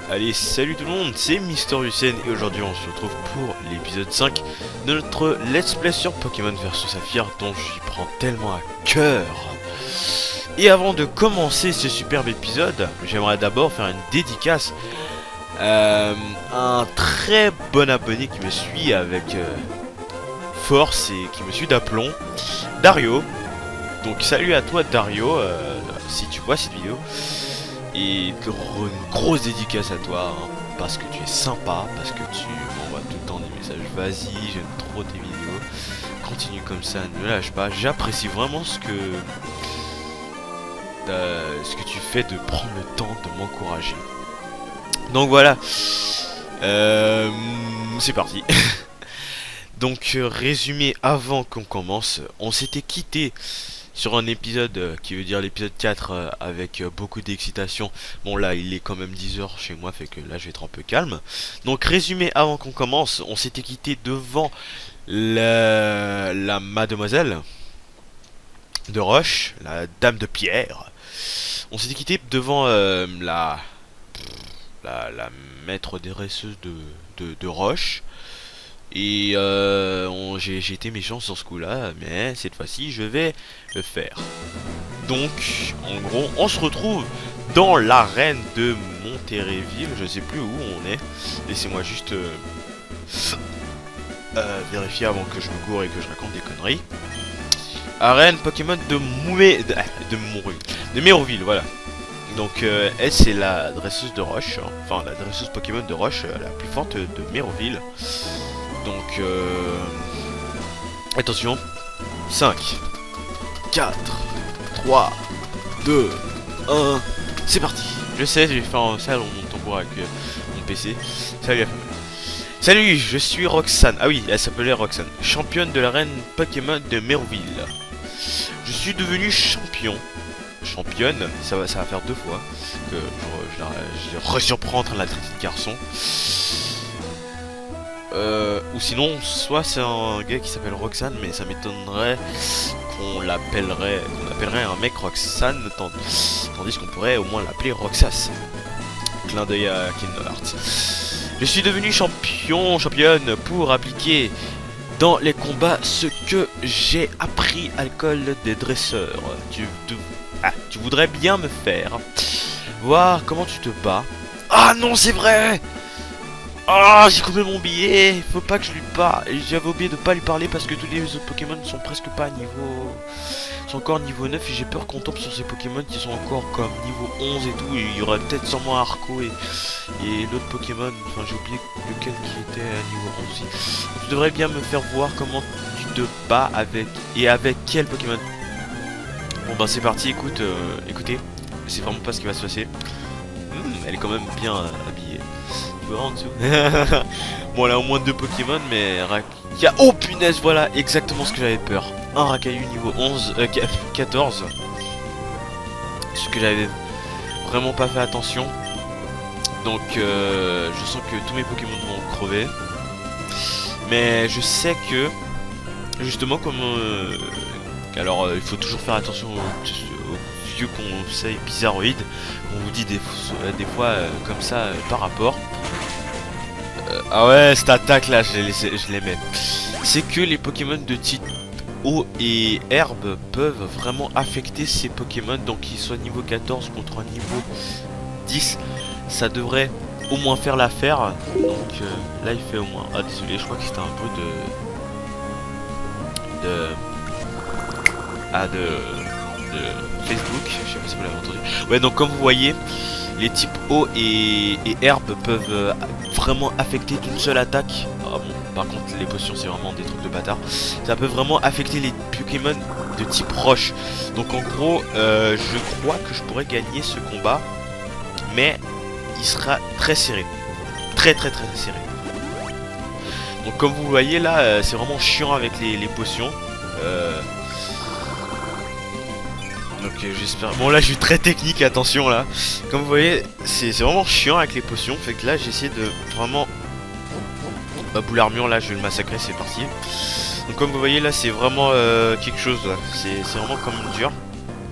Allez, salut tout le monde, c'est Mister Hussein et aujourd'hui on se retrouve pour l'épisode 5 de notre Let's Play sur Pokémon vs Saphir dont j'y prends tellement à cœur. Et avant de commencer ce superbe épisode, j'aimerais d'abord faire une dédicace à un très bon abonné qui me suit avec force et qui me suit d'aplomb, Dario. Donc salut à toi Dario, si tu vois cette vidéo. Et une grosse dédicace à toi, hein, parce que tu es sympa, parce que tu m'envoies tout le temps des messages. Vas-y, j'aime trop tes vidéos. Continue comme ça, ne lâche pas. J'apprécie vraiment ce que tu fais de prendre le temps de m'encourager. Donc voilà, c'est parti. Donc résumé avant qu'on commence, on s'était quitté sur un épisode qui veut dire l'épisode 4 avec beaucoup d'excitation. Bon là il est quand même 10h chez moi, fait que là je vais être un peu calme. Donc résumé avant qu'on commence, on s'était quitté devant la mademoiselle de Roche, la dame de pierre. On s'était quitté devant la maître dresseuse de Roche. Et j'ai été méchant sur ce coup là, mais cette fois-ci je vais le faire. Donc en gros on se retrouve dans l'arène de Monterreyville. Je sais plus où on est. Laissez-moi juste vérifier avant que je me gourre et que je raconte des conneries. Arène Pokémon de Méroville, voilà. Donc elle c'est la dresseuse de Roche, hein. Enfin la dresseuse Pokémon de Roche la plus forte de Méroville. Donc attention, 5, 4, 3, 2, 1, c'est parti. Je sais, j'ai fait un sale mon tambour avec mon PC. Salut la femme. Salut, je suis Roxane. Ah oui, elle s'appelait Roxane. Championne de l'arène Pokémon de Méroville. Je suis devenu championne, ça va faire 2 fois que je resurprends en train de la traiter de garçon. Ou sinon, soit c'est un gars qui s'appelle Roxane, mais ça m'étonnerait qu'on appellerait un mec Roxane, tandis qu'on pourrait au moins l'appeler Roxas. Clin d'œil à Kingdom Hearts. Je suis devenu championne pour appliquer dans les combats ce que j'ai appris à l'école des dresseurs. Tu voudrais bien me faire voir comment tu te bats. Ah non, c'est vrai! Ah, j'ai coupé mon billet, faut pas que je lui parle. J'avais oublié de pas lui parler parce que tous les autres Pokémon sont presque pas à niveau... sont encore niveau 9 et j'ai peur qu'on tombe sur ces Pokémon qui sont encore comme niveau 11 et tout. Et il y aurait peut-être sûrement Arco et l'autre Pokémon, enfin j'ai oublié lequel qui était à niveau 11 aussi. Tu devrais bien me faire voir comment tu te bats avec quel Pokémon. Bon bah c'est parti, écoutez, c'est vraiment pas ce qui va se passer. Elle est quand même bien habillée. En dessous. Bon, elle a au moins 2 Pokémon, mais oh punaise, voilà exactement ce que j'avais peur. Un Rakayu niveau 14. Ce que j'avais vraiment pas fait attention. Donc je sens que tous mes Pokémon vont crever. Mais je sais que justement comme alors il faut toujours faire attention aux vieux conseils bizarroïdes. On vous dit des fois comme ça par rapport. Ah ouais, cette attaque là, je l'aimais. C'est que les Pokémon de type eau et herbe peuvent vraiment affecter ces Pokémon. Donc qu'ils soient niveau 14 contre un niveau 10, ça devrait au moins faire l'affaire. Donc là il fait au moins... Ah désolé, je crois que c'était un peu de Facebook, je sais pas si vous l'avez entendu. Ouais, donc comme vous voyez, les types eau et herbe peuvent vraiment affecter d'une seule attaque. Ah bon, par contre les potions c'est vraiment des trucs de bâtard. Ça peut vraiment affecter les Pokémon de type roche. Donc en gros, je crois que je pourrais gagner ce combat, mais il sera très serré, très serré. Donc comme vous voyez là, c'est vraiment chiant avec les potions. Donc j'espère... Bon là je suis très technique, attention là. Comme vous voyez, c'est vraiment chiant avec les potions. Fait que là j'essaie de vraiment... boule armure là, je vais le massacrer, c'est parti. Donc comme vous voyez là, c'est vraiment quelque chose là. C'est vraiment comme dur.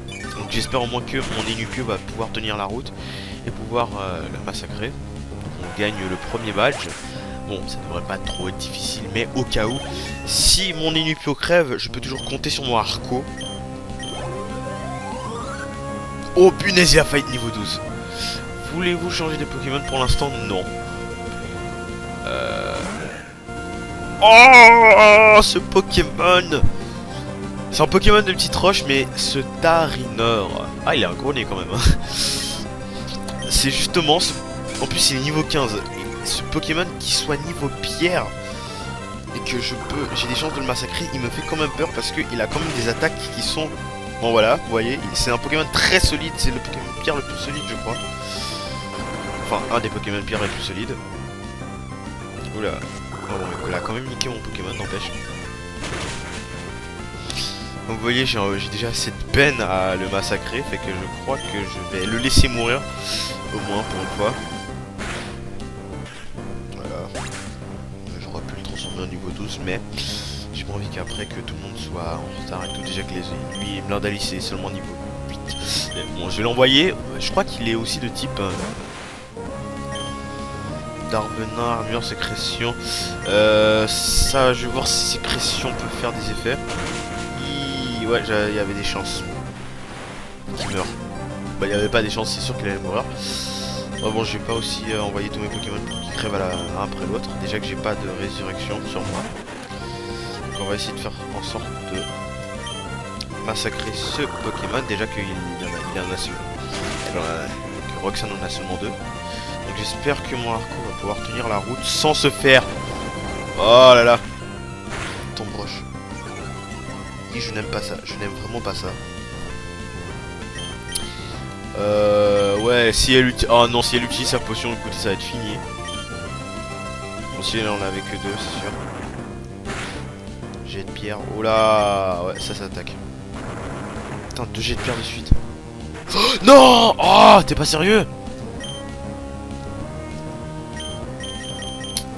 Donc j'espère au moins que mon Inupieu va pouvoir tenir la route et pouvoir le massacrer. gagne le premier badge. Bon, ça devrait pas trop être difficile, mais au cas où, si mon Inupio crève, je peux toujours compter sur mon Arco. Oh punaise, il a failli niveau 12. Voulez-vous changer de Pokémon? Pour l'instant, non. Oh, ce Pokémon! C'est un Pokémon de petite roche, mais ce Tarinor. Ah, il a un gros nez quand même. Hein. C'est justement ce... En plus, il est niveau 15. Et ce Pokémon qui soit niveau pierre et que j'ai des chances de le massacrer, il me fait quand même peur parce qu'il a quand même des attaques qui sont... Bon voilà, vous voyez, c'est un Pokémon très solide. C'est le Pokémon pierre le plus solide, je crois. Enfin, un des Pokémon pierre les plus solides. Oula. Oh, bon, il a quand même niqué mon Pokémon, n'empêche. Donc vous voyez, j'ai déjà assez de peine à le massacrer, fait que je crois que je vais le laisser mourir, au moins pour une fois. Voilà. J'aurais pu le transformer au niveau 12, mais j'ai pas envie qu'après que tout le monde soit en retard et tout. Déjà que lui, Blindalice est seulement niveau 8. Mais bon, je vais l'envoyer. Je crois qu'il est aussi de type... Darvenin, armure, sécrétion. Ça, je vais voir si sécrétion peut faire des effets. Ouais, il y avait des chances qu'il meure. Bah, il n'y avait pas des chances, c'est sûr qu'il allait mourir. Bon, je vais pas aussi envoyer tous mes Pokémon pour qu'ils crèvent l'un après l'autre. Déjà que j'ai pas de résurrection sur moi. Donc, on va essayer de faire en sorte de massacrer ce Pokémon. Déjà qu'il y en a seul. Que Roxanne en a seulement 2. Donc, j'espère que mon Arco va pouvoir tenir la route sans se faire. Oh là là. Ton broche. Je n'aime pas ça, je n'aime vraiment pas ça. Ouais, si elle utilise... Oh non, si elle utilise sa potion, écoutez, ça va être fini. Bon, si elle en avait que 2, c'est sûr. Jet de pierre, oh là. Ouais, ça s'attaque. Putain, 2 jets de pierre de suite. Oh, non. Oh, t'es pas sérieux?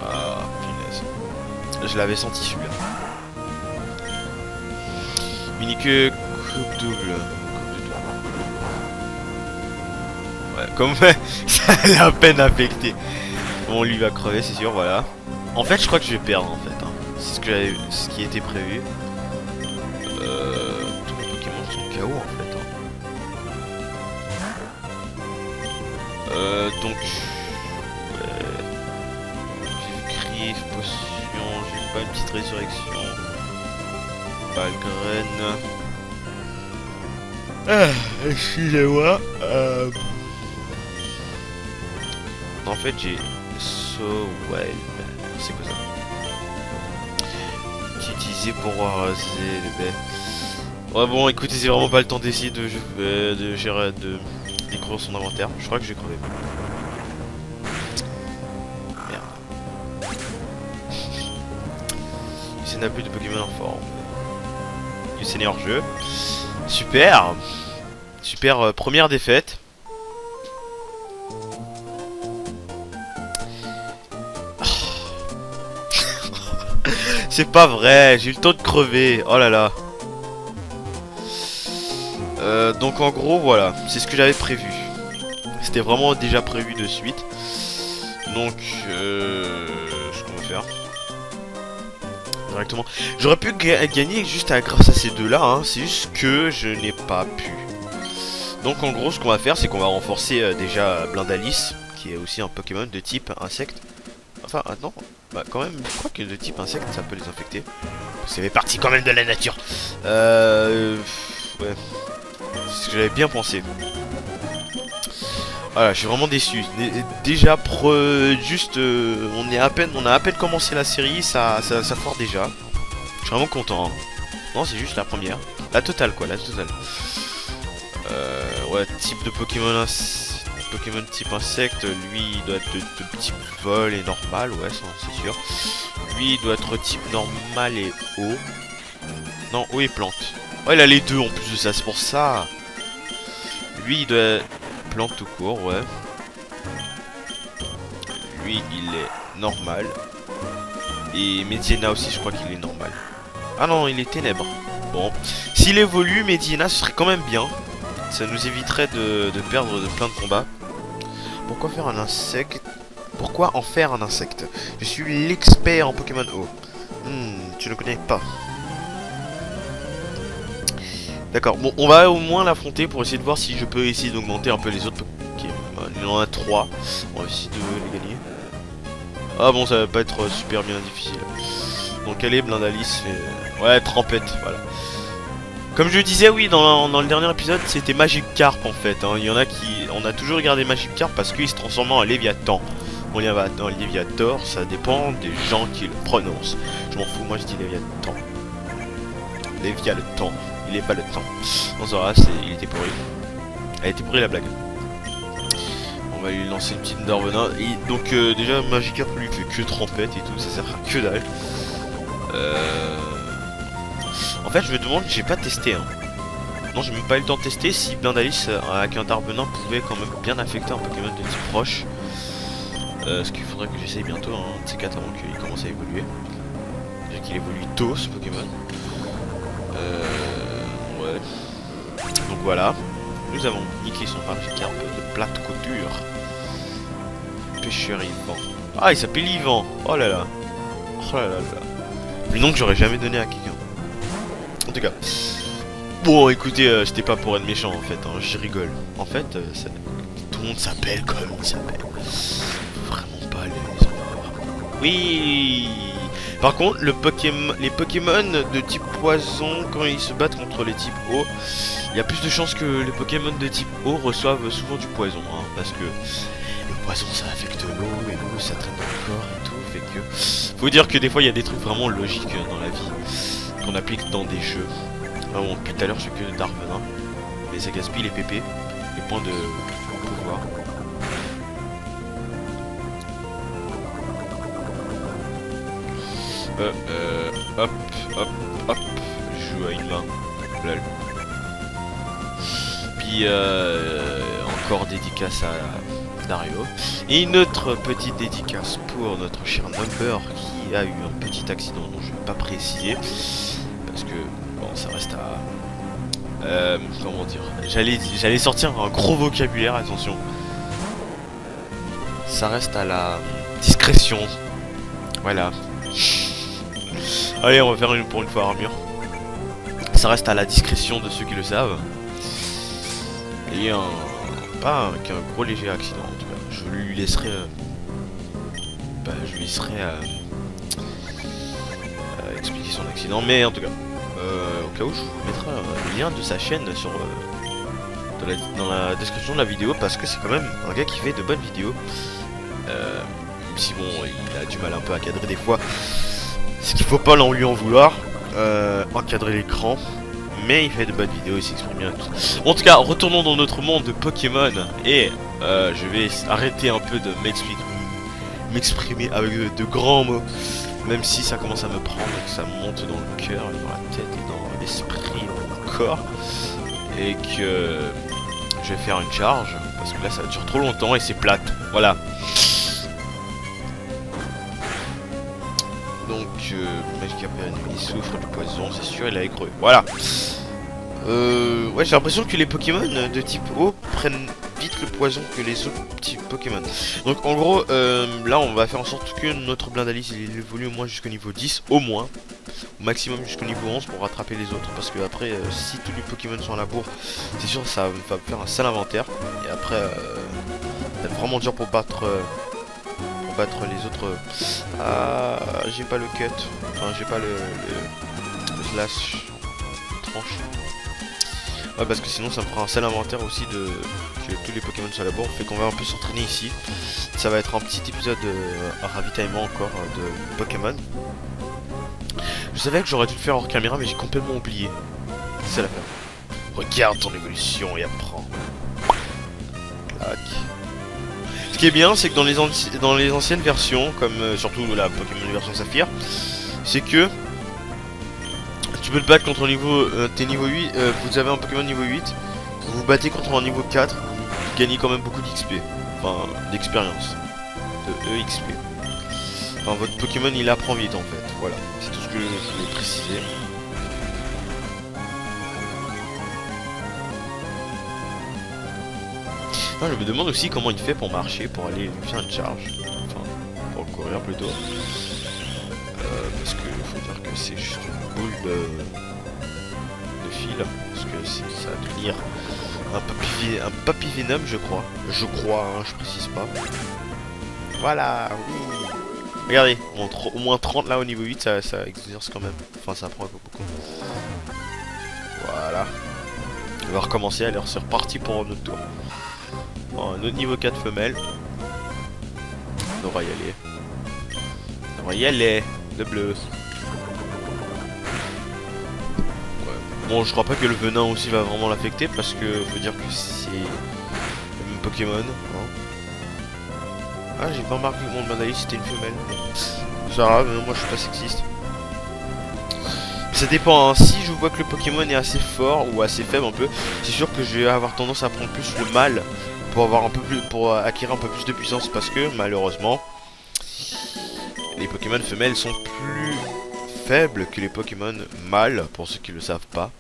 Ah, punaise. Je l'avais senti celui-là. Unique coupe double. Ouais, comme ça a à peine affecté. Bon, lui va crever, c'est sûr, voilà. En fait, je crois que je vais perdre en fait. Hein. C'est ce qui était prévu. Tous les Pokémon sont KO en fait. Hein. Donc. J'ai crié potion, j'ai pas une petite résurrection. Balgraine. Excusez-moi. En fait, j'ai Sowell. C'est quoi ça? J'ai utilisé pour raser le bête. Ouais, bon, écoutez, c'est vraiment pas le temps d'essayer de découvrir son inventaire. Je crois que j'ai crevé. Merde. Il n'a plus de Pokémon en forme. Du seigneur jeu. Super. Super première défaite. C'est pas vrai, j'ai eu le temps de crever. Oh là là. Donc en gros voilà, c'est ce que j'avais prévu. C'était vraiment déjà prévu de suite. Donc ce qu'on va faire directement. J'aurais pu gagner juste grâce à ces deux-là, hein. C'est juste que je n'ai pas pu. Donc en gros, ce qu'on va faire, c'est qu'on va renforcer déjà Blindalice, qui est aussi un Pokémon de type insecte. Enfin, non, bah quand même, je crois que de type insecte, ça peut les infecter. Ça fait partie quand même de la nature. Ouais, c'est ce que j'avais bien pensé. Voilà, je suis vraiment déçu. Déjà, juste, on a à peine commencé la série, ça foire déjà. Je suis vraiment content. Hein. Non, c'est juste la première. La totale, quoi, la totale. Ouais, type de Pokémon, Pokémon type insecte, lui, il doit être de type vol et normal, ouais, c'est sûr. Lui, il doit être type normal et eau. Non, eau et plante. Ouais, il a les deux en plus de ça, c'est pour ça. Lui, il doit... Plante tout court, ouais. Lui, il est normal. Et Medina aussi, je crois qu'il est normal. Ah non, il est ténèbres. Bon, s'il évolue, Medina, ce serait quand même bien. Ça nous éviterait de perdre plein de combats. Pourquoi faire un insecte? Pourquoi en faire un insecte? Je suis l'expert en Pokémon O. Tu ne connais pas. D'accord, bon, on va au moins l'affronter pour essayer de voir si je peux essayer d'augmenter un peu les autres Pokémon. Il y en a 3. On va essayer de les gagner. Ah bon, ça va pas être super bien difficile. Donc allez, Blindalis, ouais, Trempette, voilà. Comme je disais, oui, dans le dernier épisode, c'était Magikarp en fait. Hein. Il y en a qui... On a toujours regardé Magikarp parce qu'il se transforme en Léviathan. Bon, Léviator, ça dépend des gens qui le prononcent. Je m'en fous, moi je dis Léviathan. Léviathan. Il est pas le temps. Non, ça va, il était pourri. Elle était pourrie la blague. On va lui lancer une petite Darvenin. Et donc, déjà, Magikarp lui fait que Trempette et tout, ça sert à que dalle. En fait, je me demande, j'ai pas testé. Hein. Non, j'ai même pas eu le temps de tester si Blindalis avec un Darvenin pouvait quand même bien affecter un Pokémon de type proche. Ce qu'il faudrait que j'essaye bientôt, hein, de ces 4 avant qu'il commence à évoluer. Déjà qu'il évolue tôt ce Pokémon. Ouais. Donc voilà. Nous avons niqué son Magikarp de plate couture. Pêcheur Yvan. Ah, il s'appelle Yvan. Oh là là. Oh là là là. Le nom que j'aurais jamais donné à quelqu'un. En tout cas. Bon, écoutez, c'était pas pour être méchant en fait. Hein, je rigole. En fait, tout le monde s'appelle comme il s'appelle. Vraiment pas les avoir. Oui. Par contre, les Pokémon de type poison, quand ils se battent contre les types eau, il y a plus de chances que les Pokémon de type eau reçoivent souvent du poison. Hein, parce que le poison ça affecte l'eau, et l'eau ça traîne dans le corps et tout. Fait que. Faut dire que des fois il y a des trucs vraiment logiques dans la vie qu'on applique dans des jeux. Ah bon, depuis tout à l'heure je fais que Darvenin, mais ça gaspille les PP, les points de pouvoir. Hop, hop, hop, je joue à une main. Lol. Puis encore dédicace à Dario. Et une autre petite dédicace pour notre cher Number qui a eu un petit accident dont je ne vais pas préciser. Parce que bon ça reste à... comment dire, j'allais sortir un gros vocabulaire, attention. Ça reste à la discrétion. Voilà. Allez, on va faire pour une fois armure. Ça reste à la discrétion de ceux qui le savent. Et pas qu'un gros léger accident en tout cas. Je lui laisserai expliquer son accident, mais en tout cas au cas où je vous mettrai le lien de sa chaîne sur dans la description de la vidéo, parce que c'est quand même un gars qui fait de bonnes vidéos, même si bon il a du mal un peu à cadrer des fois, ce qu'il faut pas lui en vouloir, encadrer l'écran. Mais il fait de bonnes vidéos, il s'exprime bien. En tout cas, retournons dans notre monde de Pokémon. Et je vais arrêter un peu de m'exprimer avec de grands mots. Même si ça commence à me prendre, que ça monte dans le cœur, dans la tête et dans l'esprit, dans le corps. Et que je vais faire une charge. Parce que là ça dure trop longtemps et c'est plate. Voilà. Donc, Magikarp il souffre du poison, c'est sûr, il a écroué. Voilà. Ouais, j'ai l'impression que les Pokémon de type eau prennent vite le poison que les autres petits Pokémon. Donc, en gros, là, on va faire en sorte que notre Blindalis il évolue au moins jusqu'au niveau 10, au moins. Au maximum jusqu'au niveau 11 pour rattraper les autres. Parce que après, si tous les Pokémon sont à la bourre, c'est sûr, ça va faire un sale inventaire. Et après, ça va être vraiment dur pour battre les autres. Ah, j'ai pas le cut, enfin j'ai pas le slash tranche. Ouais, parce que sinon ça me fera un sale inventaire aussi de que tous les Pokémon soient là-bas. Fait qu'on va un peu s'entraîner ici. Ça va être un petit épisode ravitaillement encore de Pokémon. Je savais que j'aurais dû le faire hors caméra, mais j'ai complètement oublié. C'est la fin. Regarde ton évolution et apprends. Clac. Ce qui est bien, c'est que dans les anciennes versions, comme surtout la Pokémon version Saphir, c'est que tu peux te battre contre t'es niveau 8, vous avez un Pokémon niveau 8, vous vous battez contre un niveau 4, vous gagnez quand même beaucoup d'XP, enfin d'expérience, de EXP. Enfin votre Pokémon il apprend vite en fait, voilà, c'est tout ce que je voulais préciser. Ah, je me demande aussi comment il fait pour marcher, pour aller faire une charge. Enfin, courir plutôt. Parce que faut dire que c'est juste une boule de fil. Parce que ça va devenir un papy venom, je crois. Je crois, hein, je précise pas. Voilà, oui. Regardez, au moins 30 là au niveau 8, ça exerce quand même. Enfin, ça prend un peu beaucoup. Voilà. On va recommencer, alors c'est reparti pour un autre tour. Bon, un autre niveau 4 femelle. On va y aller. On va y aller. Le bleu. Ouais. Bon, je crois pas que le venin aussi va vraiment l'affecter parce que faut dire que c'est le même Pokémon. Hein. Ah, j'ai pas remarqué que mon Manalys c'était une femelle. C'est grave, moi je suis pas sexiste. Ça dépend, hein. Si je vois que le Pokémon est assez fort ou assez faible un peu, c'est sûr que je vais avoir tendance à prendre plus le mâle pour avoir un peu plus, pour acquérir un peu plus de puissance parce que malheureusement les Pokémon femelles sont plus faibles que les Pokémon mâles pour ceux qui le savent pas.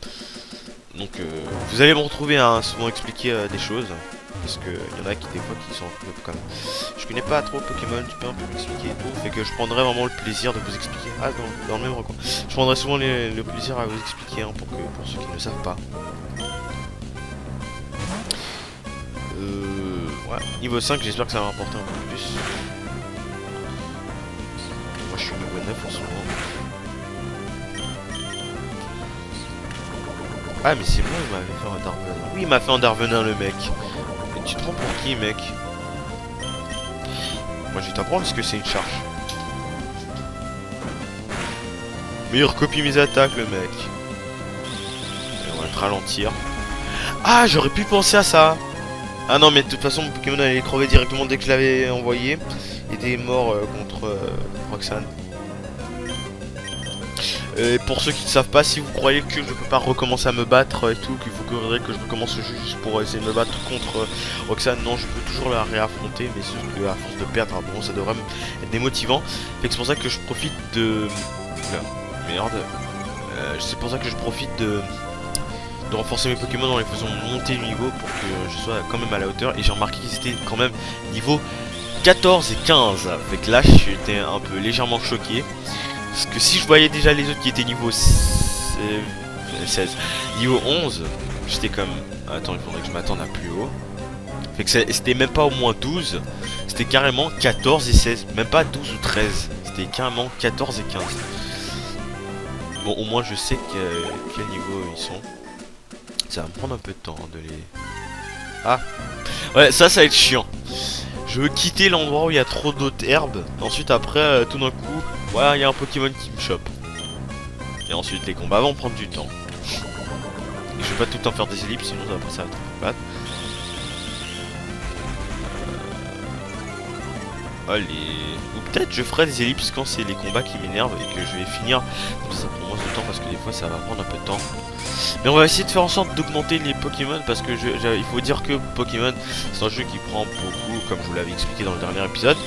Donc vous allez me retrouver à souvent expliquer des choses. Parce que y en a qui des fois qui sont un peu comme... Je connais pas trop Pokémon, tu peux un peu m'expliquer et tout. Fait que je prendrai vraiment le plaisir de vous expliquer. Ah, dans le même recoin. Je prendrai souvent le plaisir à vous expliquer hein, pour ceux qui ne savent pas. Ouais, niveau 5, j'espère que ça va rapporter un peu plus. Moi je suis niveau 9 en ce moment. Ah mais c'est bon, il m'avait fait un Darvenin. Oui, il m'a fait un Darvenin le mec. Tu te prends pour qui, mec? Moi, je vais t'apprendre ce que c'est une charge. Mais il recopie mes attaques, le mec. Et on va te ralentir. Ah, j'aurais pu penser à ça. Ah non, mais de toute façon, mon Pokémon allait crever directement dès que je l'avais envoyé. Il était mort contre Roxanne. Et pour ceux qui ne savent pas, si vous croyez que je peux pas recommencer à me battre et tout, qu'il faudrait que je recommence le jeu juste pour essayer de me battre contre Roxanne, non, je peux toujours la réaffronter, mais c'est que à force de perdre, bon, ça devrait être démotivant. Fait que c'est pour ça que je profite de... Merde. C'est pour ça que je profite de renforcer mes Pokémon en les faisant monter le niveau pour que je sois quand même à la hauteur. Et j'ai remarqué qu'ils étaient quand même niveau 14 et 15. Fait que là, j'étais un peu légèrement choqué. Parce que si je voyais déjà les autres qui étaient niveau 16, niveau 11, j'étais comme... Attends, il faudrait que je m'attende à plus haut. Fait que c'était même pas au moins 12, c'était carrément 14 et 16. Même pas 12 ou 13, c'était carrément 14 et 15. Bon, au moins je sais quel niveau ils sont. Ça va me prendre un peu de temps de les... Ah ouais, ça va être chiant. Je veux quitter l'endroit où il y a trop d'autres herbes. Ensuite après, tout d'un coup, voilà, il y a un Pokémon qui me chope. Et ensuite les combats vont prendre du temps. Et je vais pas tout le temps faire des ellipses, sinon après ça va être plate. Allez. Ou peut-être je ferai des ellipses quand c'est les combats qui m'énervent et que je vais finir. Comme ça prend moins de temps parce que des fois ça va prendre un peu de temps. Mais on va essayer de faire en sorte d'augmenter les Pokémon parce que il faut dire que Pokémon c'est un jeu qui prend beaucoup, comme je vous l'avais expliqué dans le dernier épisode,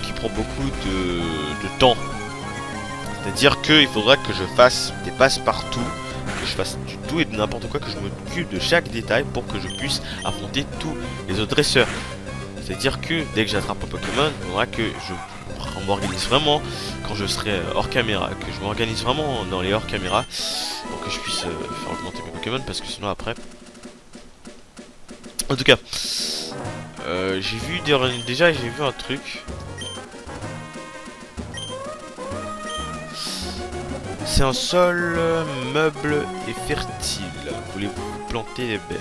qui prend beaucoup de temps. C'est-à-dire qu'il faudra que je fasse des passe-partout, que je fasse du tout et de n'importe quoi, que je m'occupe de chaque détail pour que je puisse affronter tous les autres dresseurs. C'est-à-dire que dès que j'attrape un Pokémon, il faudra que je m'organise vraiment quand je serai hors caméra, que je m'organise vraiment dans les hors caméra pour que je puisse faire augmenter mes Pokémon parce que sinon après... En tout cas, j'ai vu déjà j'ai vu un truc. C'est un sol meuble et fertile. Voulez-vous planter les baies?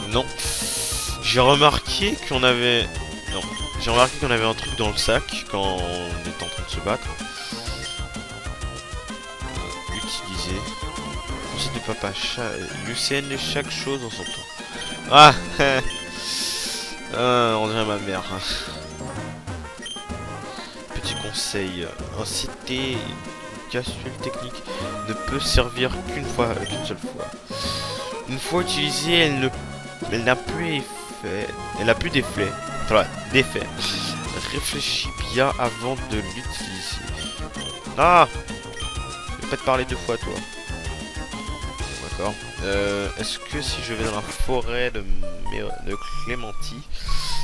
Non. J'ai remarqué qu'on avait... Non. J'ai remarqué qu'on avait un truc dans le sac quand on était en train de se battre. Utiliser. Conseil de papa. Lucien, chaque chose en son temps. Ah. On dirait ma mère. Petit conseil. Inciter une capsule technique ne peut servir qu'une seule fois. Une fois utilisée, elle n'a plus effet. Elle n'a plus d'effet. Enfin, d'effet. Réfléchis bien avant de l'utiliser. Ah! Je vais pas te parler deux fois, toi. On va d'accord. Est-ce que si je vais dans la forêt de Clémentie,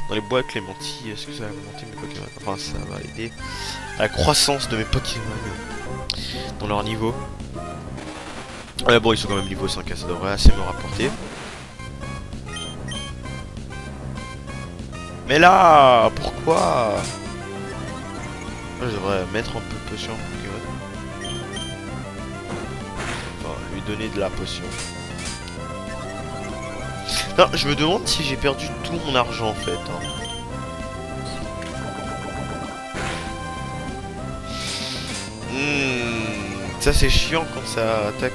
dans les bois de Clémentie, est-ce que ça va augmenter mes Pokémon? Enfin, ça va aider à la croissance de mes Pokémon dans leur niveau. Bon, ils sont quand même niveau 5, ça devrait assez me rapporter. Mais là, pourquoi? Je devrais mettre un peu de potion Pokémon. Enfin, lui donner de la potion. Non, je me demande si j'ai perdu tout mon argent en fait. Hein. Ça c'est chiant quand ça attaque.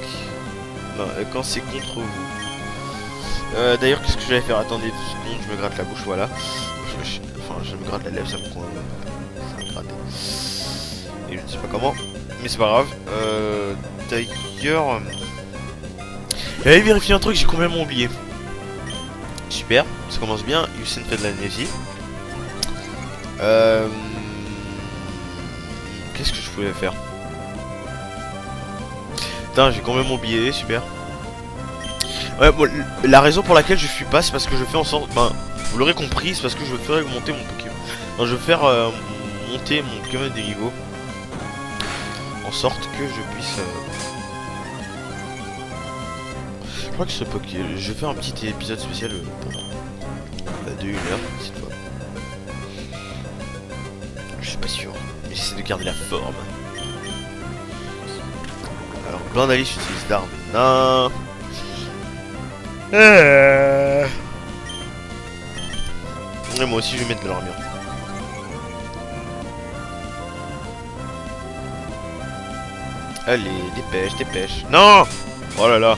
Non, quand c'est contre vous. D'ailleurs, qu'est-ce que je vais faire? Attendez 2 secondes, je me gratte la bouche, voilà. Enfin, je me gratte la lèvre, ça me prend. Ça me gratte. Et je ne sais pas comment, mais c'est pas grave. D'ailleurs, j'allais vérifier un truc, j'ai complètement oublié. Super, ça commence bien. Usain fait de l'amnésie. Qu'est-ce que je pouvais faire? Putain, j'ai complètement oublié, super. Ouais, bon, la raison pour laquelle je fuis pas, c'est parce que je fais en sorte. Ben, vous l'aurez compris, c'est parce que je veux faire monter mon Pokémon. Non, je veux faire monter mon Pokémon de niveau. En sorte que je puisse. Je crois que ce Pokémon. Je vais faire un petit épisode spécial pour de 1 heure cette fois. Je suis pas sûr, mais j'essaie de garder la forme. Alors, Blandalis utilise d'armes. Et moi aussi je vais mettre de l'armure. Allez, dépêche, dépêche. Non! Oh là là.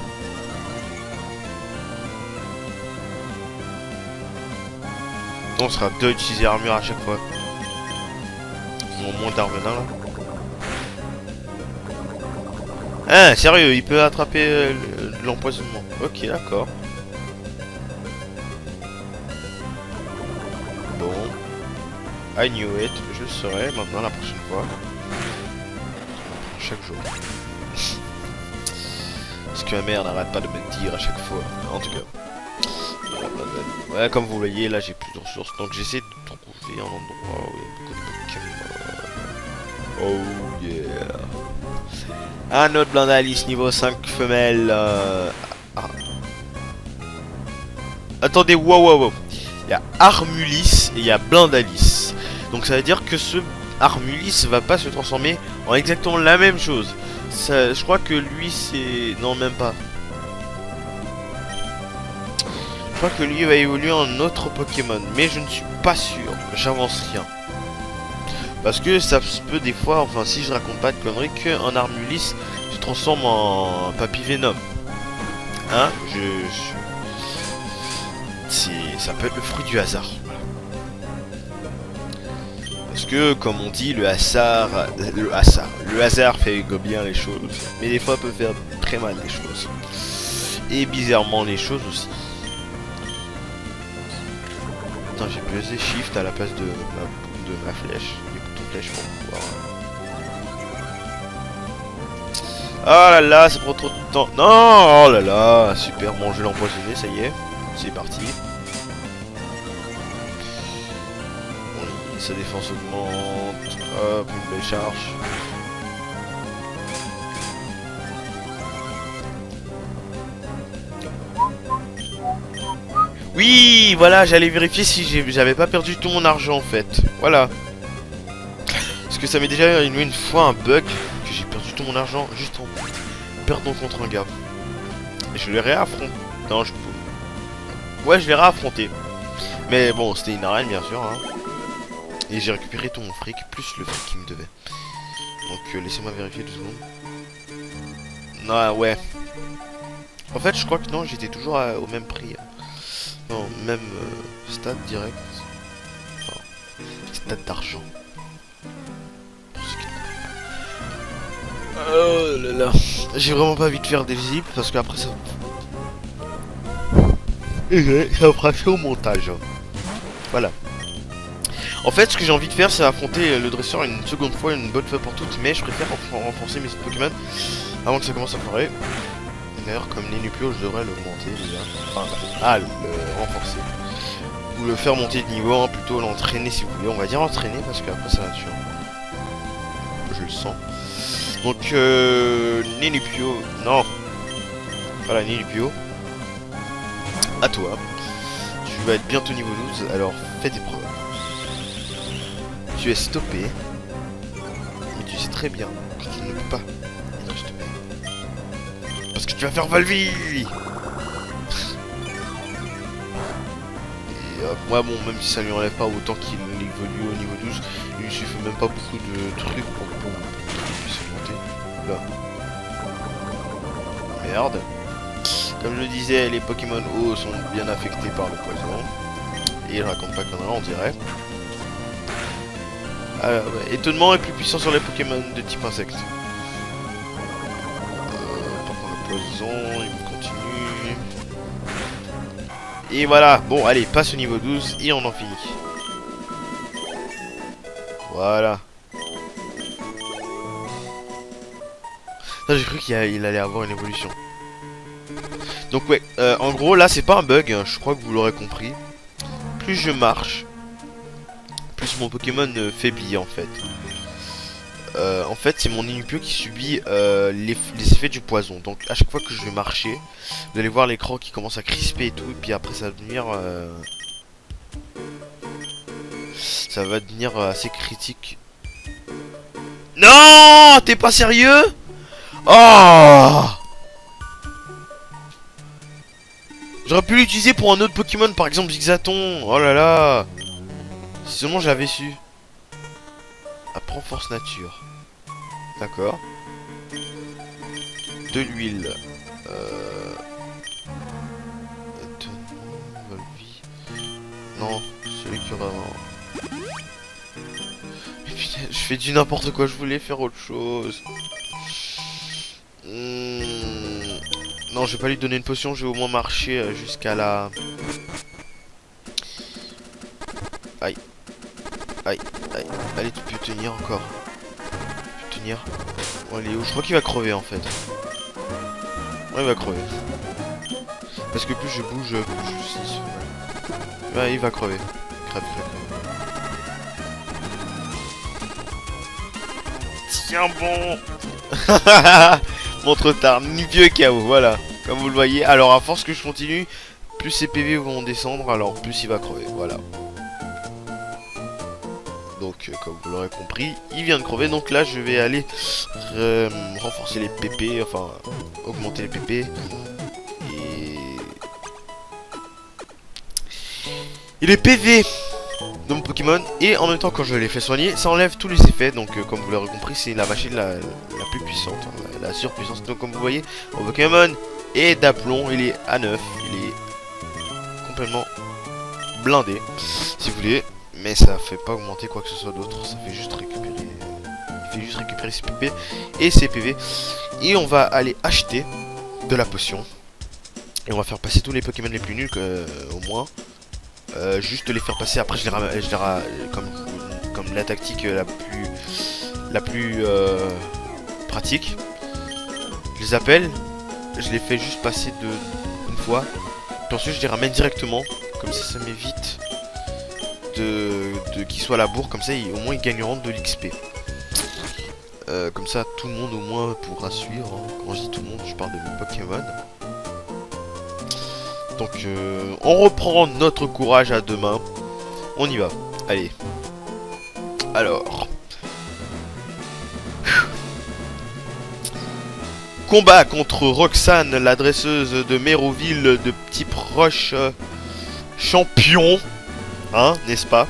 On sera 2 à utiliser l'armure à chaque fois. Au moins d'Arvenin là. Ah, sérieux, il peut attraper l'empoisonnement. Ok, d'accord. Bon. I knew it. Je le saurai maintenant la prochaine fois. Chaque jour. Ce que ma mère n'arrête pas de me dire à chaque fois. En tout cas. Ouais, comme vous voyez, là j'ai plus de ressources. Donc j'essaie de trouver un endroit où il y a beaucoup de Pokémon. Oh yeah. Un autre Blandalis niveau 5 femelle. Attendez, wow. Il y a Armulis et il y a Blandalis. Donc ça veut dire que ce Armulis va pas se transformer en exactement la même chose. Ça, je crois que lui c'est... Non, même pas. Je crois que lui va évoluer en autre Pokémon. Mais je ne suis pas sûr. J'avance rien. Parce que ça se peut des fois, enfin si je raconte pas de conneries, qu'un Armulis se transforme en Papillon. Hein, ça peut être le fruit du hasard. Voilà. Parce que, comme on dit, le hasard fait bien les choses, mais des fois peut faire très mal les choses. Et bizarrement les choses aussi. Putain, j'ai pesé Shift à la place de ma flèche. Flèche pour pouvoir. Oh là là, ça prend trop de temps. Non, oh là là, super. Bon, je vais l'empoisonner, ça y est. C'est parti. Bon, sa défense augmente. Hop, une belle charge. Oui, voilà, j'allais vérifier si j'avais pas perdu tout mon argent en fait. Voilà. Parce que ça m'est déjà arrivé une fois un bug que j'ai perdu tout mon argent juste en perdant contre un gars. Et je l'ai réaffronté. Non, je peux. Ouais, je l'ai réaffronté. Mais bon, c'était une arène bien sûr. Hein. Et j'ai récupéré tout mon fric, plus le fric qu'il me devait. Donc laissez-moi vérifier 2 secondes. Non, ouais. En fait, je crois que non, j'étais toujours au même prix. Non, même stade direct. Enfin, stade d'argent. Oh là là, j'ai vraiment pas envie de faire des zips parce qu'après ça me fera chaud au montage. Voilà. En fait, ce que j'ai envie de faire, c'est affronter le dresseur une seconde fois, une bonne fois pour toutes, mais je préfère renforcer mes Pokémon avant que ça commence à foirer. faire. Comme Ninupio, je devrais l'augmenter déjà. Enfin, le renforcer. Ou le faire monter de niveau, hein, plutôt l'entraîner si vous voulez. On va dire entraîner parce qu'après ça va tuer. Je le sens. Donc, Ninupio. Non. Voilà, Ninupio. À toi. Tu vas être bientôt niveau 12, alors fais tes preuves. Tu es stoppé. Mais tu sais très bien que tu ne peux pas être stoppé. Parce que tu vas faire Valvi. Et moi bon, même si ça lui enlève pas autant qu'il évolue au niveau 12, il lui suffit même pas beaucoup de trucs pour qu'il puisse monter. Là. Merde. Comme je le disais, les Pokémon eau sont bien affectés par le poison. Et ils racontent pas conneries, on dirait. Alors, ouais, étonnement est plus puissant sur les Pokémon de type insecte. Par contre, le poison, il continue. Et voilà, bon, allez, passe au niveau 12 et on en finit. Voilà. J'ai cru qu'il allait avoir une évolution. Donc ouais, en gros là c'est pas un bug, hein, je crois que vous l'aurez compris. Plus je marche, plus mon Pokémon faiblit en fait. En fait c'est mon Ninupio qui subit les effets du poison. Donc à chaque fois que je vais marcher, vous allez voir l'écran qui commence à crisper et tout. Et puis après ça va devenir assez critique. Non, t'es pas sérieux? Oh! J'aurais pu l'utiliser pour un autre Pokémon, par exemple Zigzaton. Oh là là. Si seulement j'avais su. Apprends force nature. D'accord. De l'huile. Non, celui qui aura... Mais putain, je fais du n'importe quoi, je voulais faire autre chose. Non, je vais pas lui donner une potion, je vais au moins marcher jusqu'à la... Aïe. Aïe, aïe. Allez, tu peux tenir encore. Tu peux tenir. Bon, allez, je crois qu'il va crever en fait. Ouais, il va crever. Parce que plus je bouge, plus je... Ouais, il va crever. Crève, crève. Tiens bon. Bon, trop tard, ni vieux KO, voilà. Comme vous le voyez, alors à force que je continue, plus ses PV vont descendre, alors plus il va crever, voilà. Donc comme vous l'aurez compris, il vient de crever, donc là je vais aller renforcer les PP, enfin augmenter les PP. Et les PV de mon Pokémon, et en même temps quand je les fais soigner, ça enlève tous les effets, donc comme vous l'aurez compris, c'est la machine la plus puissante, hein, la surpuissance. Donc comme vous voyez, mon Pokémon est d'aplomb, il est à 9, il est complètement blindé, si vous voulez, mais ça fait pas augmenter quoi que ce soit d'autre, ça fait juste récupérer, il fait juste récupérer ses PP et ses PV, et on va aller acheter de la potion, et on va faire passer tous les Pokémon les plus nuls au moins. Juste les faire passer, après je les comme la tactique la plus pratique. Je les appelle, je les fais juste passer une fois, puis ensuite je les ramène directement, comme ça m'évite qu'ils soient à la bourre, comme ça au moins ils gagneront de l'XP. Comme ça tout le monde au moins pourra suivre, hein. Quand je dis tout le monde, je parle de mes Pokémon. Donc on reprend notre courage à deux mains. On y va. Allez. Alors. Combat contre Roxane, la dresseuse de Méroville de Petit Proche champion. Hein, n'est-ce pas?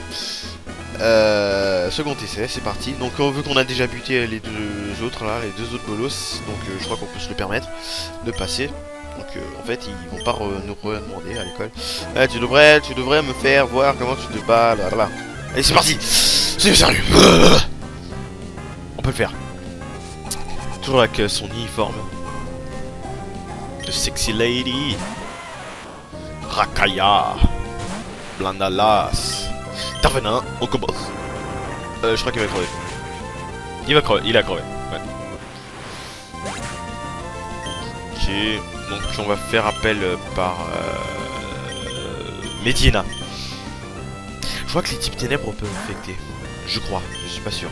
Second essai, c'est parti. Donc vu qu'on a déjà buté les deux autres là, les deux autres bolos, donc je crois qu'on peut se le permettre de passer. Donc en fait ils vont pas nous redemander à l'école. Tu devrais me faire voir comment tu te bats. Là. Allez c'est parti. C'est sérieux. On peut le faire. Toujours avec son uniforme de sexy lady. Rakaya. Blandalas. Tarvenin, on commence. Je crois qu'il va crever. Il a crevé, ouais. Ok. Donc on va faire appel par Medina. Je crois que les types ténèbres peuvent infecter. Je crois, je suis pas sûr.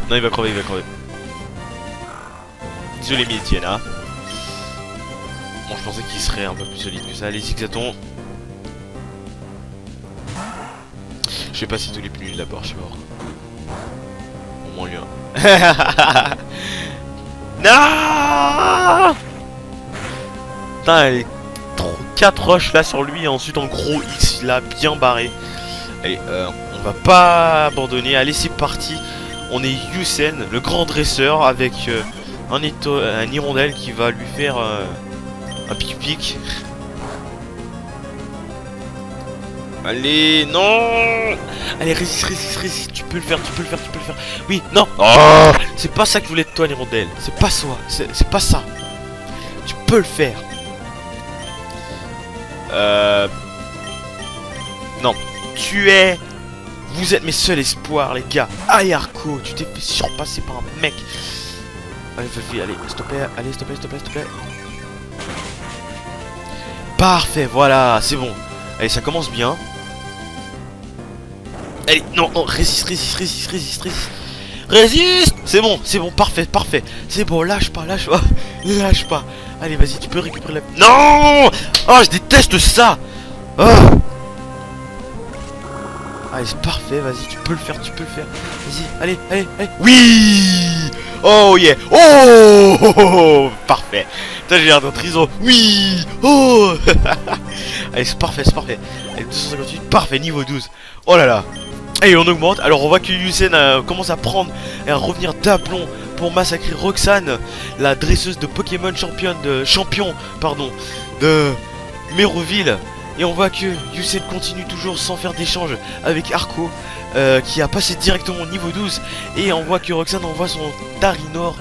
Non, il va crever, il va crever. Désolé Medina. Bon, je pensais qu'il serait un peu plus solide que ça. Allez, Zigzaton. Je vais passer tous les pneus d'abord, je suis mort. Au moins lui un. Non. Putain, elle est 4 roches là sur lui et ensuite en gros X il a bien barré. Allez, on va pas abandonner. Allez, c'est parti. On est Yusen, le grand dresseur, avec un hirondelle qui va lui faire un pic-pic. Allez, non. Allez, résiste, résiste, résiste. Tu peux le faire, tu peux le faire, tu peux le faire. Oui, non. Oh, c'est pas ça que je voulais de toi, l'hirondelle. C'est pas ça, c'est pas ça. Tu peux le faire. Non. Vous êtes mes seuls espoirs, les gars. Allez, Arco, tu t'es fait surpasser par un mec. Allez, Valvi, allez, s'il te plaît, allez, s'il te plaît, s'il te plaît, s'il te plaît. Parfait, voilà, c'est bon. Allez, ça commence bien. Allez, non, non, résiste, résiste, résiste, résiste, résiste. Résiste. C'est bon, parfait, parfait. C'est bon, lâche pas, lâche pas. Lâche pas. Allez, vas-y, tu peux récupérer la... Non. Oh, je déteste ça. Oh. Allez, c'est parfait, vas-y, tu peux le faire, tu peux le faire. Vas-y, allez, allez, allez. Oui. Oh yeah. Oh, oh, oh, oh. Parfait. Putain, j'ai l'air d'un trison. Oui. Oh. Allez, c'est parfait, c'est parfait. Allez, 258, parfait, niveau 12. Oh là là. Allez, on augmente. Alors, on voit que Yusen commence à prendre et à revenir d'aplomb pour massacrer Roxane, la dresseuse de Pokémon champion de Méroville. Et on voit que Yusen continue toujours sans faire d'échange avec Arco, qui a passé directement au niveau 12. Et on voit que Roxane envoie son Darinor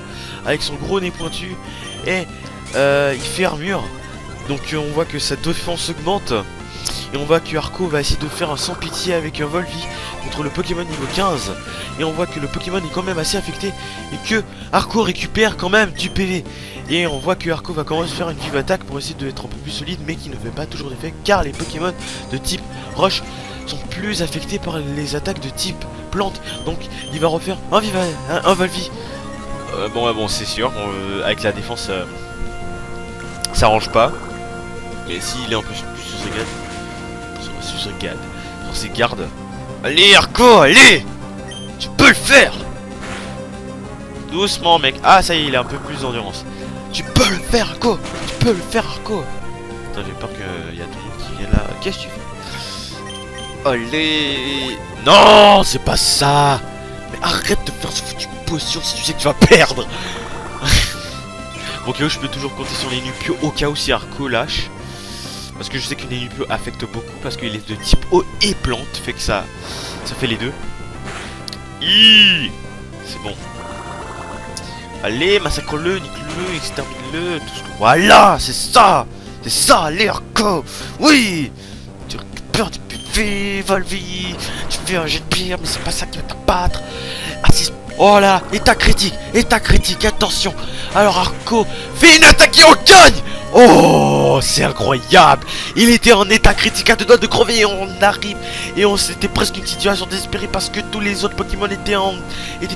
avec son gros nez pointu. Et il fait armure. Donc on voit que sa défense augmente. Et on voit que Arco va essayer de faire un sans pitié avec un Volvi contre le Pokémon niveau 15. Et on voit que le Pokémon est quand même assez affecté. Et que Arco récupère quand même du PV. Et on voit que Arco va commencer à faire une vive attaque pour essayer d'être un peu plus solide. Mais qui ne fait pas toujours d'effet. Car les Pokémon de type roche sont plus affectés par les attaques de type plante. Donc il va refaire un Volvi. Bon c'est sûr. Avec la défense ça arrange pas. Mais s'il est un peu plus sur ses gardes, sur ses gardes. Allez Arco, allez. Tu peux le faire. Doucement mec. Ah ça y est, il a un peu plus d'endurance. Tu peux le faire Arco. Tu peux le faire Arco. Attends, j'ai peur qu'il y a tout le monde qui vient là. Qu'est-ce que tu fais? Allez. Non, c'est pas ça. Mais arrête de faire ce foutu potion si tu sais que tu vas perdre. Bon, je peux toujours compter sur les Nupio au cas où si Arco lâche. Parce que je sais que les Nupio affectent beaucoup. Parce qu'il est de type eau et plante. Fait que ça fait les deux. C'est bon. Allez, massacre-le, nique-le, extermine-le. Tout ce que... Voilà, c'est ça. C'est ça, allez Arco. Oui. Tu récupères des PV, Volvi. Tu fais un jet de pierre, mais c'est pas ça qui va t'abattre. Assiste. Oh là, état critique, attention. Alors Arco fait une attaque et on gagne. Oh, c'est incroyable. Il était en état critique à 2 doigts de crever et on arrive. Et c'était presque une situation désespérée parce que tous les autres Pokémon étaient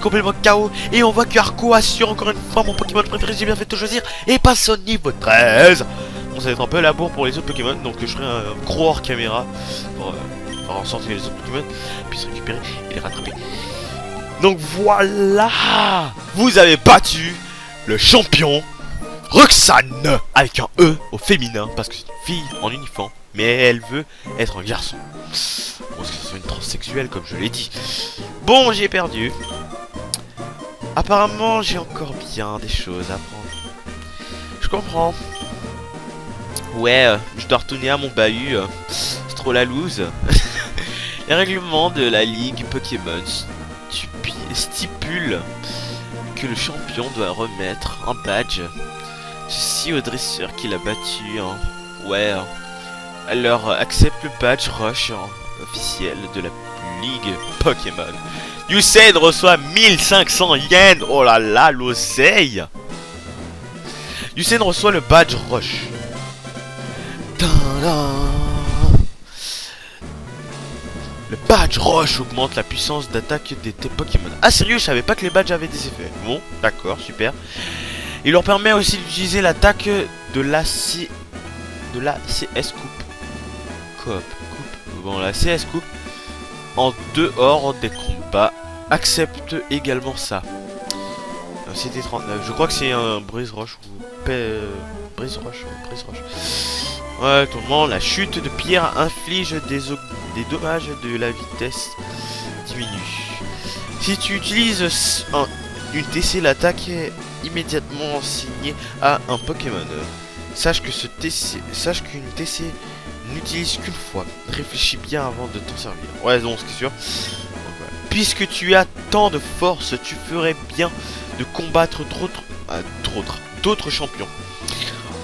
complètement KO. Et on voit que Arco assure encore une fois mon Pokémon préféré, j'ai bien fait de choisir. Et passe au niveau 13. Bon, ça va être un peu la bourre pour les autres Pokémon. Donc je ferai un gros hors caméra pour faire en sorte que les autres Pokémon puissent récupérer et les rattraper. Donc voilà, vous avez battu le champion Roxane avec un E au féminin parce que c'est une fille en uniforme, mais elle veut être un garçon. Bon, que ce soit une transsexuelle comme je l'ai dit. Bon, j'ai perdu. Apparemment, j'ai encore bien des choses à apprendre. Je comprends. Ouais, je dois retourner à mon bahut. C'est trop la loose. Les règlements de la ligue Pokémon stipule que le champion doit remettre un badge ceci au dresseur qui l'a battu. Ouais, alors accepte le badge rush officiel de la ligue Pokémon. Yusen reçoit 1500 yens. Oh là là, l'oseille. Usain reçoit le badge Rush. Le badge Rush augmente la puissance d'attaque de tes Pokémon. Ah sérieux, je savais pas que les badges avaient des effets. Bon, d'accord, super. Il leur permet aussi d'utiliser l'attaque de la CS Coupe. Bon, la CS Coupe en dehors des combats. Accepte également ça. C'était 39. Je crois que c'est un Brise Roche ou Brise Roche. Ouais, tout le monde. La chute de pierre inflige des dommages de la vitesse diminue. Si tu utilises une TC, l'attaque est immédiatement assignée à un Pokémon. Sache qu'une TC n'utilise qu'une fois. Réfléchis bien avant de t'en servir. Ouais, donc c'est sûr. Voilà. Puisque tu as tant de force, tu ferais bien de combattre d'autres champions.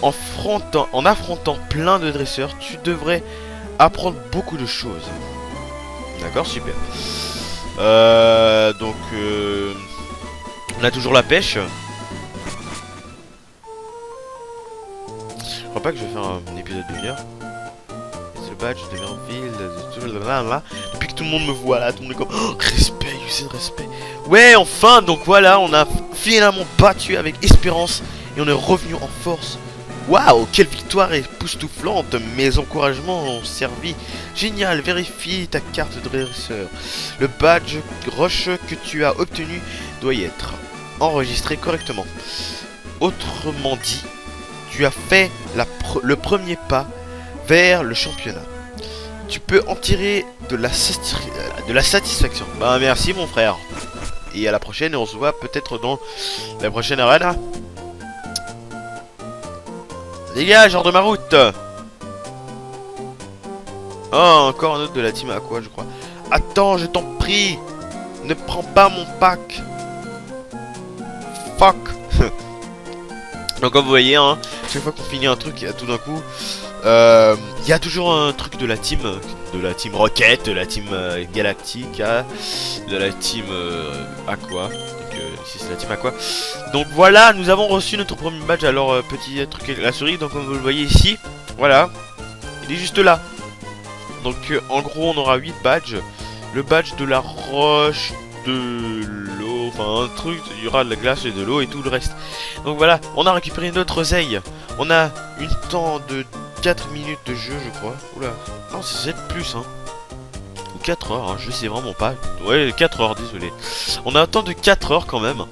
En affrontant plein de dresseurs, tu devrais apprendre beaucoup de choses. D'accord, super. Donc, on a toujours la pêche. Je crois pas que je vais faire un épisode d'une heure. C'est le badge de Merville. Depuis que tout le monde me voit là, tout le monde est comme oh, respect, Usain, respect. Ouais, enfin, donc voilà, on a finalement battu avec espérance et on est revenu en force. Waouh, quelle victoire époustouflante. Mes encouragements ont servi. Génial, vérifie ta carte de dresseur. Le badge Roche que tu as obtenu doit y être enregistré correctement. Autrement dit, tu as fait le premier pas vers le championnat. Tu peux en tirer de la satisfaction. Bah merci mon frère. Et à la prochaine, et on se voit peut-être dans la prochaine arène. Dégage, hors de ma route. Oh, encore un autre de la team à quoi, je crois. Attends, je t'en prie. Ne prends pas mon pack. Fuck. Donc comme vous voyez, hein, chaque fois qu'on finit un truc, tout d'un coup, il y a toujours un truc de la team Rocket, de la team Galactique, de la team Aqua. Ici c'est la team Aqua. Donc voilà, nous avons reçu notre premier badge. Alors petit truc avec la souris, donc comme vous le voyez ici, voilà, il est juste là. Donc en gros on aura 8 badges. Le badge de la roche, de l'eau, enfin un truc, il y aura de la glace et de l'eau et tout le reste. Donc voilà, on a récupéré notre oseille. On a une temps de 4 minutes de jeu je crois. Oula, non c'est 7 plus hein. 4 heures, hein, je sais vraiment pas. Ouais, 4 heures, désolé. On a un temps de 4 heures quand même.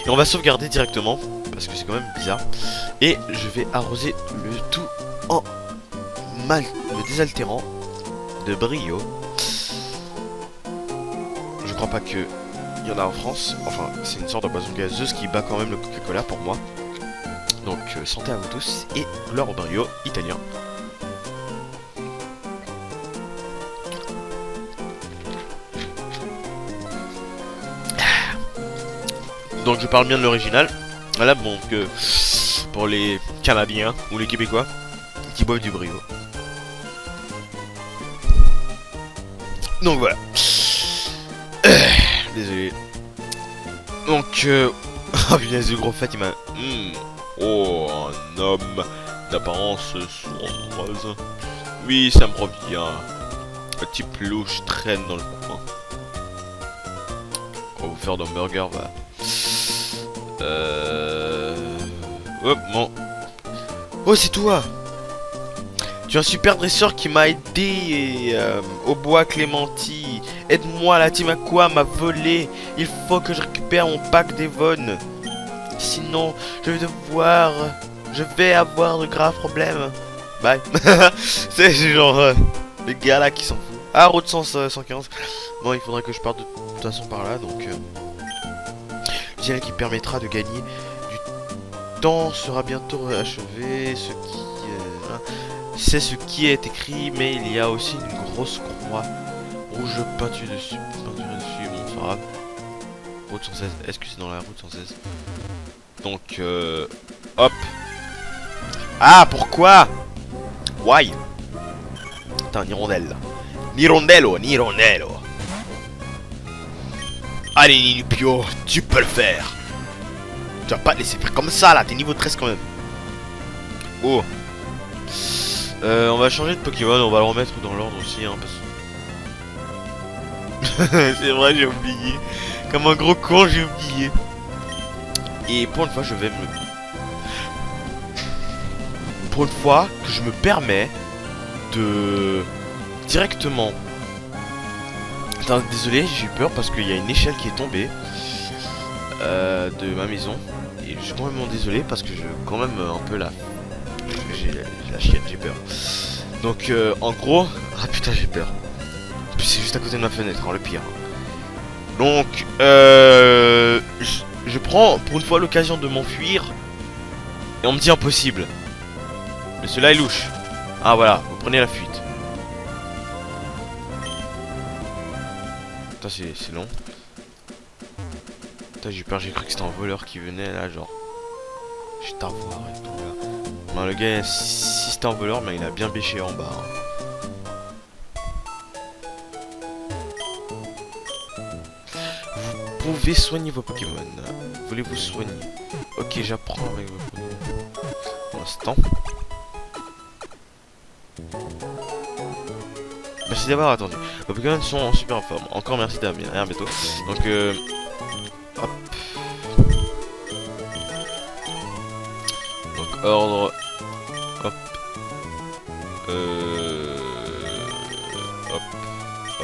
Et on va sauvegarder directement, parce que c'est quand même bizarre. Et je vais arroser le tout en le désaltérant de brio. Je crois pas que il y en a en France. Enfin, c'est une sorte de boisson gazeuse qui bat quand même le Coca-Cola pour moi. Donc, santé à vous tous et gloire au brio italien. Donc je parle bien de l'original. Voilà, bon, que pour les Canadiens ou les Québécois qui boivent du brio. Donc voilà. Désolé. Donc, oh putain, ce gros fat il m'a. Oh, un homme d'apparence sombreuse. Oui, ça me revient. Un petit louche traîne dans le coin. On va vous faire d'un burger, va. Hop, bon. Oh, c'est toi. Tu es un super dresseur qui m'a aidé au bois Clémenti. Aide-moi, la team Aqua m'a volé. Il faut que je récupère mon pack d'Evon. Sinon, je vais avoir de graves problèmes. Bye. C'est genre les gars là qui s'en foutent. Ah, route 115. Bon, il faudrait que je parte de toute façon par là, donc le qui permettra de gagner du temps sera bientôt achevé. C'est ce qui est écrit, mais il y a aussi une grosse croix rouge peintue dessus. Bon, c'est pas grave. Route 116. Est-ce que c'est dans la route 116? Donc, hop. Ah, pourquoi? Why? Putain, Nirondelle. Nirondello. Allez, Ninupio, tu peux le faire. Tu vas pas te laisser faire comme ça là, t'es niveau 13 quand même. Oh. On va changer de Pokémon, on va le remettre dans l'ordre aussi, hein, parce... C'est vrai, j'ai oublié. Comme un gros con, j'ai oublié. Et pour une fois, je vais me... Pour une fois que je me permets de... Directement... Attends, désolé, j'ai eu peur parce qu'il y a une échelle qui est tombée de ma maison. Et je suis complètement désolé parce que je... Quand même un peu là... J'ai la chienne, j'ai peur. Donc en gros... Ah putain, j'ai peur. En plus c'est juste à côté de ma fenêtre, hein, le pire. Donc je prends pour une fois l'occasion de m'enfuir. Et on me dit impossible. Mais cela est louche. Ah voilà, vous prenez la fuite. Putain c'est long. Putain j'ai peur, j'ai cru que c'était un voleur qui venait là genre. Je t'en voir et tout là. Ben, le gars, si c'était un voleur, mais il a bien bêché en bas. Hein. Vous pouvez soigner vos Pokémon. Voulez-vous soigner? Ok, j'apprends avec vos Pokémon. Un instant. Merci d'avoir attendu. Vos Pokémon sont en super forme. Encore merci Damien. À bientôt. Donc, hop. Donc, ordre. Hop. Hop.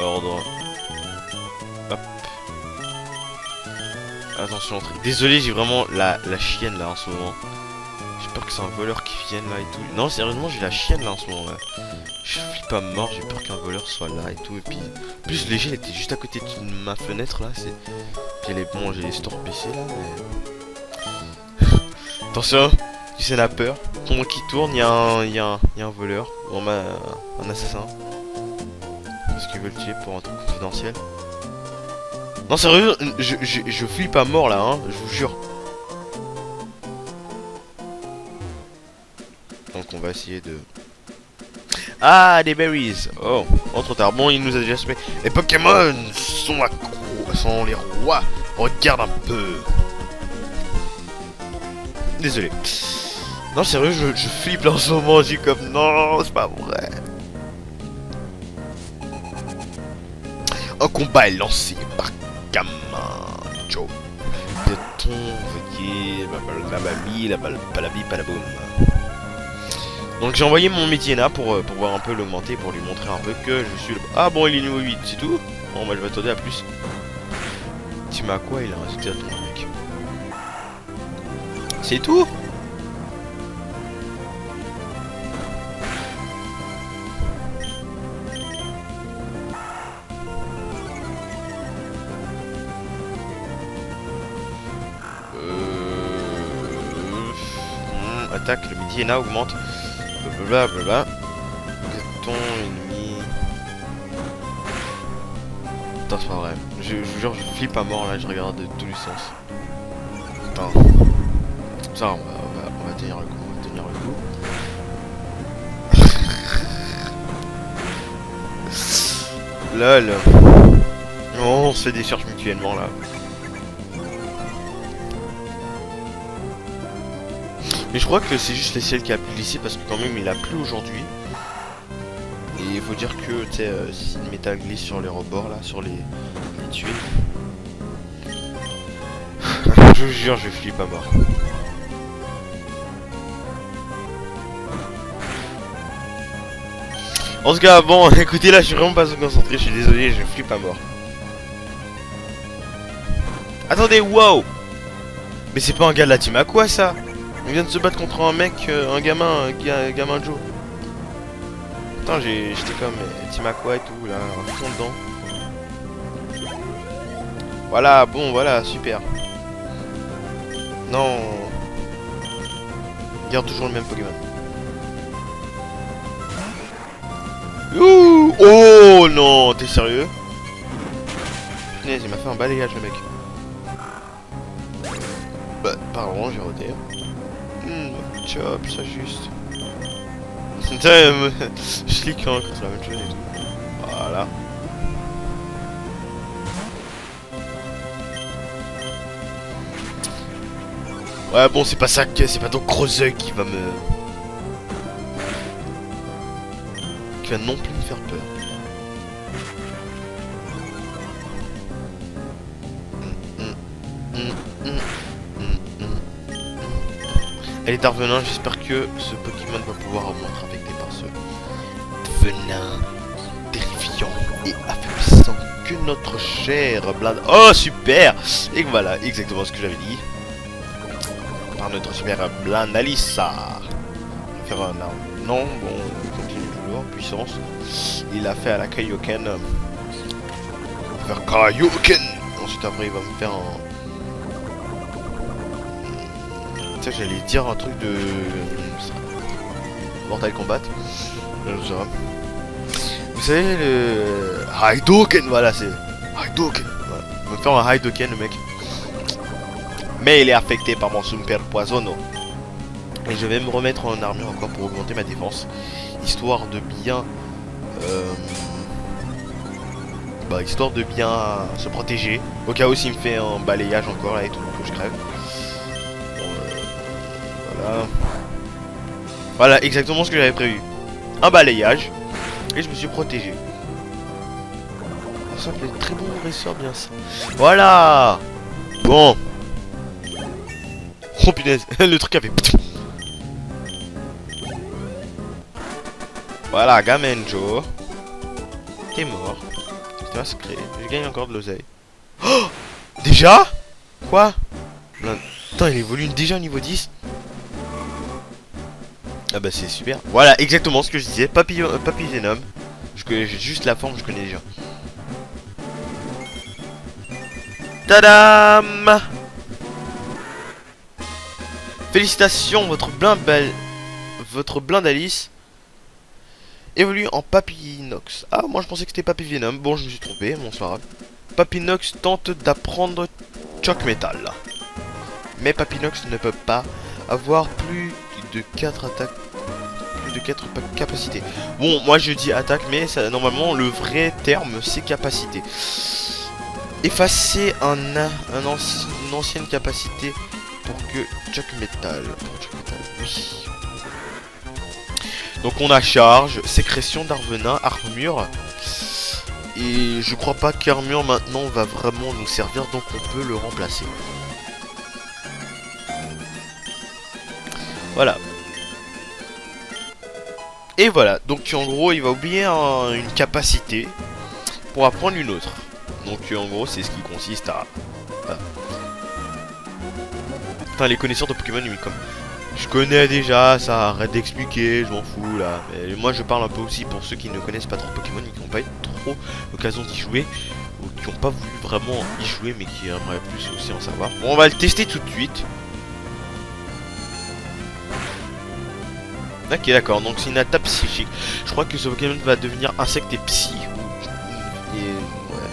Ordre. Hop. Attention, entrée. Désolé, j'ai vraiment la chienne là en ce moment. J'ai peur que c'est un voleur qui vienne là et tout. Non, sérieusement, j'ai la chienne là en ce moment là. Je suis pas mort, j'ai peur qu'un voleur soit là et tout. Et puis, en plus, l'échelle était juste à côté de ma fenêtre là. C'est. Puis elle est bon, j'ai les stores baissés là. Mais... Attention, tu sais la peur. Pendant qu'il tourne, il y a un voleur. Ou un assassin. Parce qu'ils veulent tuer pour un truc confidentiel. Non, sérieux, je flippe à mort là, hein, je vous jure. Donc on va essayer de... Ah, des berries. Oh, trop tard. Bon, il nous a déjà fait. Les Pokémon sont les rois. Regarde un peu. Désolé. Non, sérieux, je flippe là en ce moment. J'ai comme... Non, c'est pas vrai. Un combat est lancé par Joe. De ton, la mamie, la balabi, palaboum. Donc j'ai envoyé mon Médiena pour voir un peu l'augmenter, pour lui montrer un peu que je suis le... Ah bon, il est niveau 8, c'est tout. Bon, bah je vais attendre à plus. Tu m'as quoi, il a rajouté à ton mec. C'est tout. Attaque, le Médiena augmente. Blablabla. Ton ennemi. Putain, c'est pas vrai. Je vous jure, je flippe à mort là, je regarde de tous les sens. Putain. Ça, on va tenir le coup, on va tenir le coup. Lol. Oh, on se fait des charges mutuellement là. Mais je crois que c'est juste les ciels qui a plu ici parce que quand même il a plu aujourd'hui. Et il faut dire que tu sais, si le métal glisse sur les rebords là, sur les tuiles. Je vous jure, je flippe à mort. En tout cas, bon, écoutez là, je suis vraiment pas concentré, je suis désolé, je flippe à mort. Attendez, wow! Mais c'est pas un gars de la team à quoi ça? On vient de se battre contre un mec, un gamin Joe. Putain, j'étais comme Team Aqua et tout, là, à fond dedans. Voilà, bon, voilà, super. Non. Garde toujours le même Pokémon. Ouh. Oh non, t'es sérieux? Punaise, il m'a fait un balayage le mec. Bah, pardon, j'ai roté. Chop, ça juste. Je clique hein, contre la même chose et tout. Voilà. Ouais, bon, c'est pas ça que... C'est pas ton gros œil qui va me... Qui va non plus me faire peur. Allez, Darvenin, j'espère que ce Pokémon va pouvoir être affecté par ce venin terrifiant et affaiblissant que notre cher Blad. Oh, super! Et voilà, exactement ce que j'avais dit. Par notre super Blandalissa. Faire un arme. Non, bon, on continue toujours. Puissance. Il a fait à la Kaioken. Il va faire Kaioken! Ensuite, après, il va me faire un. Tu sais, j'allais dire un truc de. Mortal Kombat. Vous savez, le. Haidoken, voilà, c'est. Haidoken. Voilà. Il va me faire un Haidoken, le mec. Mais il est affecté par mon Super Poisono. Et je vais me remettre en armure encore pour augmenter ma défense. Histoire de bien... histoire de bien se protéger. Au cas où s'il me fait un balayage encore là et tout, que je crève. Voilà. Voilà, exactement ce que j'avais prévu. Un balayage. Et je me suis protégé. Ça fait très bon ressort bien ça. Voilà. Bon. Oh punaise, le truc a fait... Voilà, Gamenjo. Qui est mort. C'était masqué. Je gagne encore de l'oseille. Oh, déjà? Quoi? Attends, il évolue déjà au niveau 10. Ah bah c'est super. Voilà, exactement ce que je disais. Papillonum. J'ai juste la forme, je connais déjà. Tadam! Félicitations, votre Blindalice évolue en Papinox. Ah, moi je pensais que c'était Papillonum. Bon, je me suis trompé, bonsoir. Papinox tente d'apprendre Choc Metal. Mais Papinox ne peut pas avoir plus de 4 attaques. Plus de 4 capacités. Bon, moi je dis attaque, mais ça, normalement le vrai terme c'est capacité. Effacer une ancienne capacité pour que Choc Metal. Oui. Donc on a charge, sécrétion d'Arvenin, armure. Et je crois pas qu'armure maintenant va vraiment nous servir, donc on peut le remplacer. Voilà. Et voilà, donc en gros il va oublier une capacité pour apprendre une autre. Donc en gros c'est ce qui consiste à... Enfin les connaisseurs de Pokémon, comme... Je connais déjà, ça arrête d'expliquer, je m'en fous là. Mais moi je parle un peu aussi pour ceux qui ne connaissent pas trop Pokémon et qui n'ont pas eu trop l'occasion d'y jouer. Ou qui n'ont pas voulu vraiment y jouer mais qui aimeraient plus aussi en savoir. Bon, on va le tester tout de suite. Ok, d'accord, donc c'est une attaque psychique. Je crois que ce Pokémon va devenir insecte et psy. Et ouais.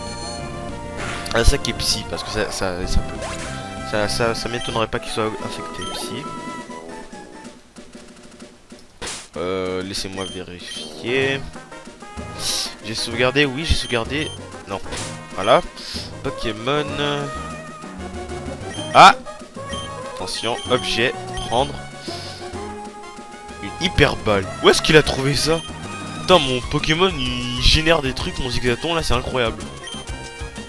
Insecte et psy, parce que ça peut. Ça m'étonnerait pas qu'il soit infecté psy. Laissez-moi vérifier. J'ai sauvegardé, oui j'ai sauvegardé. Non. Voilà. Pokémon. Ah! Attention, objet, prendre. Une hyper balle. Où est-ce qu'il a trouvé ça? Putain, mon Pokémon il génère des trucs, mon Zigzaton là, c'est incroyable.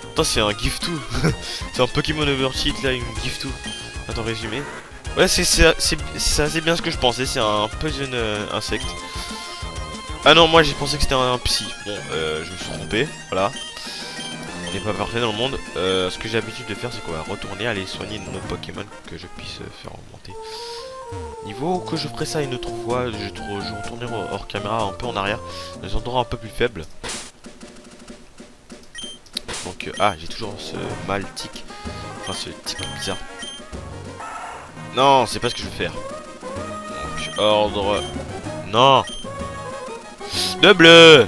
Putain, c'est un Giftou. C'est un Pokémon Overcheat là, une Giftou. Attends, résumé. Ouais, c'est assez bien ce que je pensais, c'est un Poison insecte. Ah non, moi j'ai pensé que c'était un psy. Bon, je me suis trompé, voilà. On n'est pas parfait dans le monde. Ce que j'ai l'habitude de faire, c'est qu'on va retourner, aller soigner nos Pokémon, que je puisse faire augmenter. Niveau que je ferai ça une autre fois, je retournerai hors caméra un peu en arrière, dans des endroits un peu plus faibles. Donc, ah, j'ai toujours ce mal tic. Enfin, ce tic bizarre. Non, c'est pas ce que je veux faire. Donc, ordre. Non. Le bleu.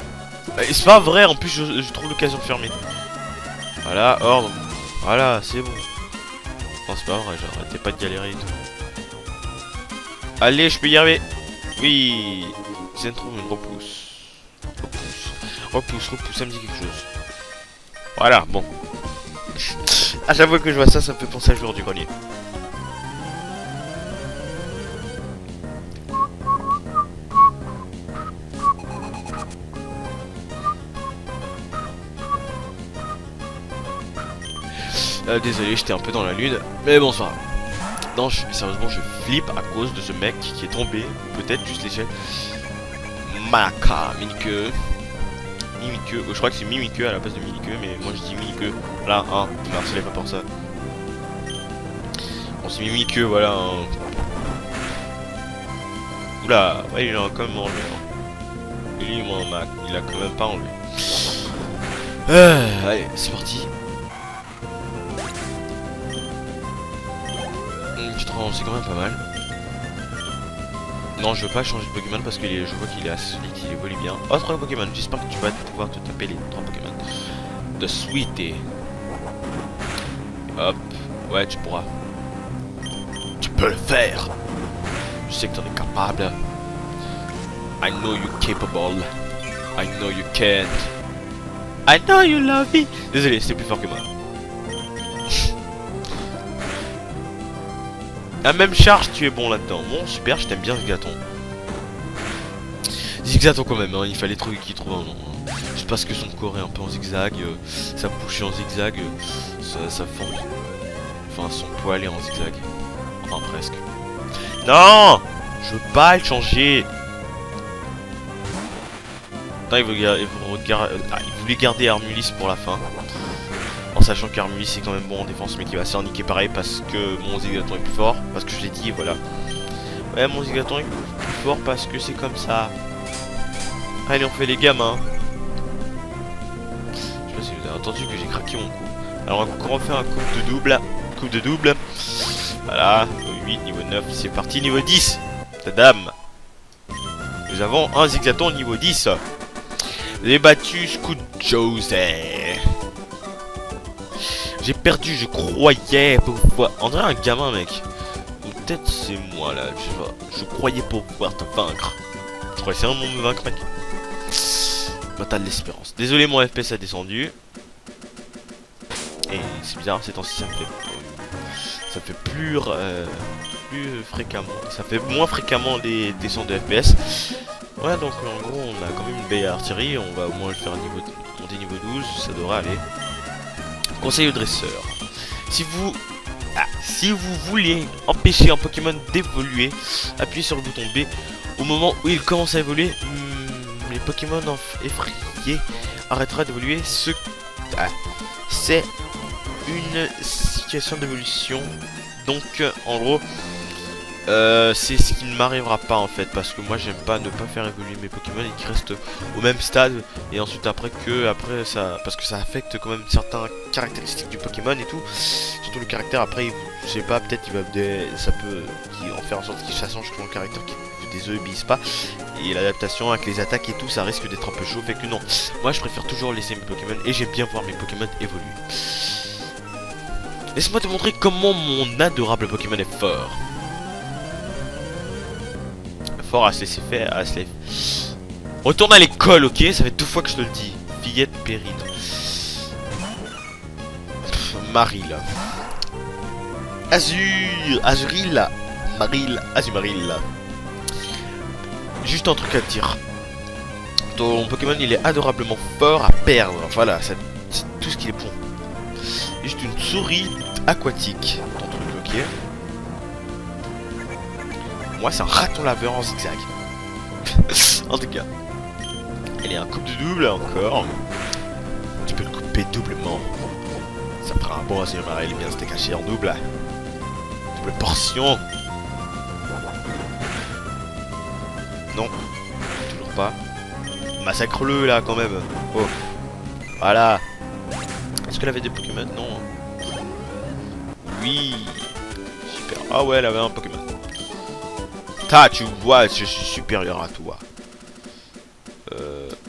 C'est pas vrai, en plus, je trouve l'occasion de fermer. Voilà, ordre. Voilà, c'est bon. Non, c'est pas vrai, j'arrêtais pas de galérer et tout. Allez, je peux y arriver. Oui. Zentrum, une repousse. Repousse, ça me dit quelque chose. Voilà, bon. À chaque fois que je vois ça, ça me fait penser à joueur du grenier. Désolé, j'étais un peu dans la lune. Mais bon, ça va. Non, sérieusement, je flippe à cause de ce mec qui est tombé. Peut-être juste l'échelle. Malaka, Mimiqueux. Mimiqueux. Je crois que c'est Mimiqueux à la place de Mimiqueux. Mais moi, je dis Mimiqueux. Voilà, hein. Merci, pas pour ça. Bon, c'est Mimiqueux, voilà. Hein. Oula, ouais, il a quand même enlevé. Hein. Lui, il a quand même pas enlevé. Allez, c'est parti. C'est quand même pas mal. Non, je veux pas changer de Pokémon parce que je vois qu'il est assez solide, il évolue bien. Oh, 3 Pokémon, j'espère que tu vas pouvoir te taper les 3 Pokémon de Sweetie. Hop, ouais, tu pourras. Tu peux le faire. Je sais que t'en es capable. I know you're capable. I know you can. I know you love me. Désolé, c'était plus fort que moi. La même charge, tu es bon là-dedans. Bon, super, je t'aime bien Zigzaton. Zigzaton quand même, hein, il fallait trouver qu'il trouve un nom. Hein. C'est parce que son corps est un peu en zigzag, sa bouche est en zigzag, sa forme... Enfin, son poil est en zigzag. Enfin, presque. Non, je veux pas le changer. Non, il voulait garder Armulis pour la fin. En sachant qu'Armulis est quand même bon en défense, mais qui va se faire niquer pareil parce que mon Zigzaton est plus fort. Parce que je l'ai dit, voilà. Ouais, mon Zigzaton est plus fort parce que c'est comme ça. Allez, on fait les gamins. Je sais pas si vous avez entendu que j'ai craqué mon coup. Alors, on va refaire un coup de double. Coup de double. Voilà, niveau 8, niveau 9, c'est parti, niveau 10. Tadam. Nous avons un Zigzaton niveau 10. Vous avez battu Scoot José. J'ai perdu, je croyais pouvoir... On dirait un gamin, mec. Ou peut-être c'est moi, là, je sais pas. Je croyais pouvoir te vaincre. Je croyais c'est un monde me vaincre, mec. Bah, t'as de l'espérance. Désolé, mon FPS a descendu. Et c'est bizarre, ces temps-ci, ça fait plus fréquemment. Ça fait moins fréquemment les descentes de FPS. Ouais, donc en gros, on a quand même une belle artillerie. On va au moins le faire monter niveau 12. Ça devrait aller. Conseil au dresseur. Si vous voulez empêcher un Pokémon d'évoluer, appuyez sur le bouton B. Au moment où il commence à évoluer, les Pokémon effrayés arrêtera d'évoluer. C'est une situation d'évolution. Donc en gros, c'est ce qui ne m'arrivera pas en fait, parce que moi j'aime pas ne pas faire évoluer mes Pokémon et qu'ils restent au même stade, et ensuite après ça, parce que ça affecte quand même certaines caractéristiques du Pokémon et tout, surtout le caractère. Après je sais pas, peut-être ça peut en faire en sorte que ça change son caractère, qui ne désobéisse pas, et l'adaptation avec les attaques et tout, ça risque d'être un peu chaud. Fait que non, moi je préfère toujours laisser mes Pokémon, et j'aime bien voir mes Pokémon évoluer. Laisse-moi te montrer comment mon adorable Pokémon est fort. Fort à se laisser faire, à se laisser... Retourne à l'école, ok? Ça fait 2 fois que je te le dis. Fillette Périne. Maril. Azuril. Maril. Azumaril. Juste un truc à te dire. Ton Pokémon, il est adorablement fort à perdre. Voilà, c'est tout ce qu'il est bon. Juste une souris aquatique. Ton truc, ok? Moi, c'est un raton laveur en zigzag. En tout cas. Elle est un coupe de double encore. Tu peux le couper doublement. Ça fera un bon Azumaril bien c'était caché en double. Double portion. Non. Toujours pas. Massacre-le là quand même. Oh. Voilà. Est-ce qu'elle avait des Pokémon? Non. Oui. Super. Ah ouais, elle avait un Pokémon. Ah, tu vois, je suis supérieur à toi.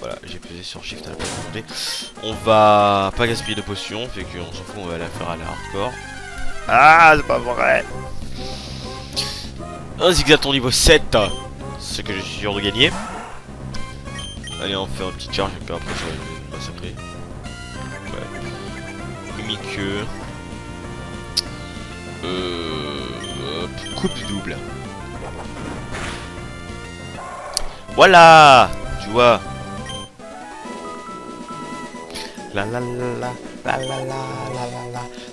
Voilà, j'ai pesé sur Shift à la place. On va pas gaspiller de potions, fait qu'on s'en fout, on va la faire à la hardcore. Ah, c'est pas vrai. Un Zigzaton niveau 7, ce que je suis sûr de gagner. Allez, on fait un petit charge et puis après ça va massacrer. Ouais. Mimiqueux. Coupe du double. Voilà, tu vois. La la la la La la la la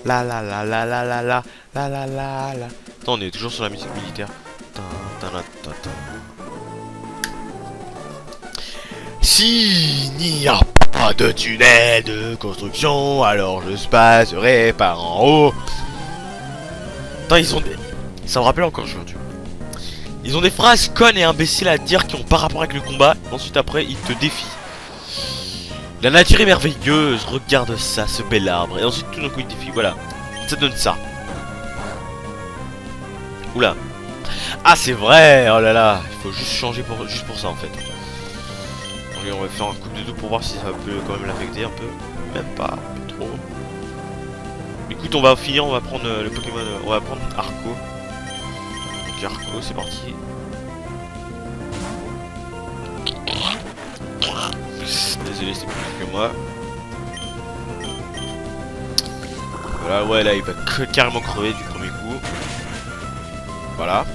la la la la la la la la la la la la. Attends, on est toujours sur la musique militaire. S'il n'y a pas de tunnel de construction, alors je passerai par en haut. Attends, ils ont des... Ça me rappelle encore, je veux dire. Ils ont des phrases connes et imbéciles à dire qui ont pas rapport avec le combat. Ensuite, après, ils te défient. La nature est merveilleuse, regarde ça, ce bel arbre. Et ensuite, tout d'un coup, ils te défient. Voilà, ça donne ça. Oula. Ah, c'est vrai. Oh là là, il faut juste changer juste pour ça, en fait. Donc, on va faire un coup de dos pour voir si ça peut quand même l'affecter un peu. Même pas, pas trop. Écoute, on va finir, on va prendre le Pokémon, on va prendre Arco. Donc Arco, c'est parti. Désolé, c'est plus que moi. Voilà, ouais, là, il va carrément crever du premier coup. Voilà.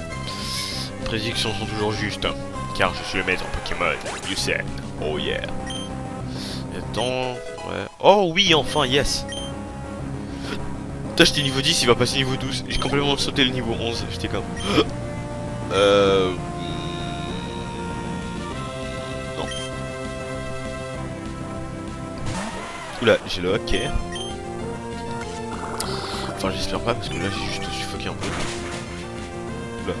Les prédictions sont toujours justes, hein, car je suis le maître Pokémon, Usain. Oh yeah. Et attends, ouais. Oh oui, enfin, yes. Putain, j'étais niveau 10, il va passer niveau 12. J'ai complètement sauté le niveau 11. J'étais comme... Non. Oula, j'ai le hockey. Enfin, j'espère pas, parce que là, j'ai juste suffoqué un peu. Oula.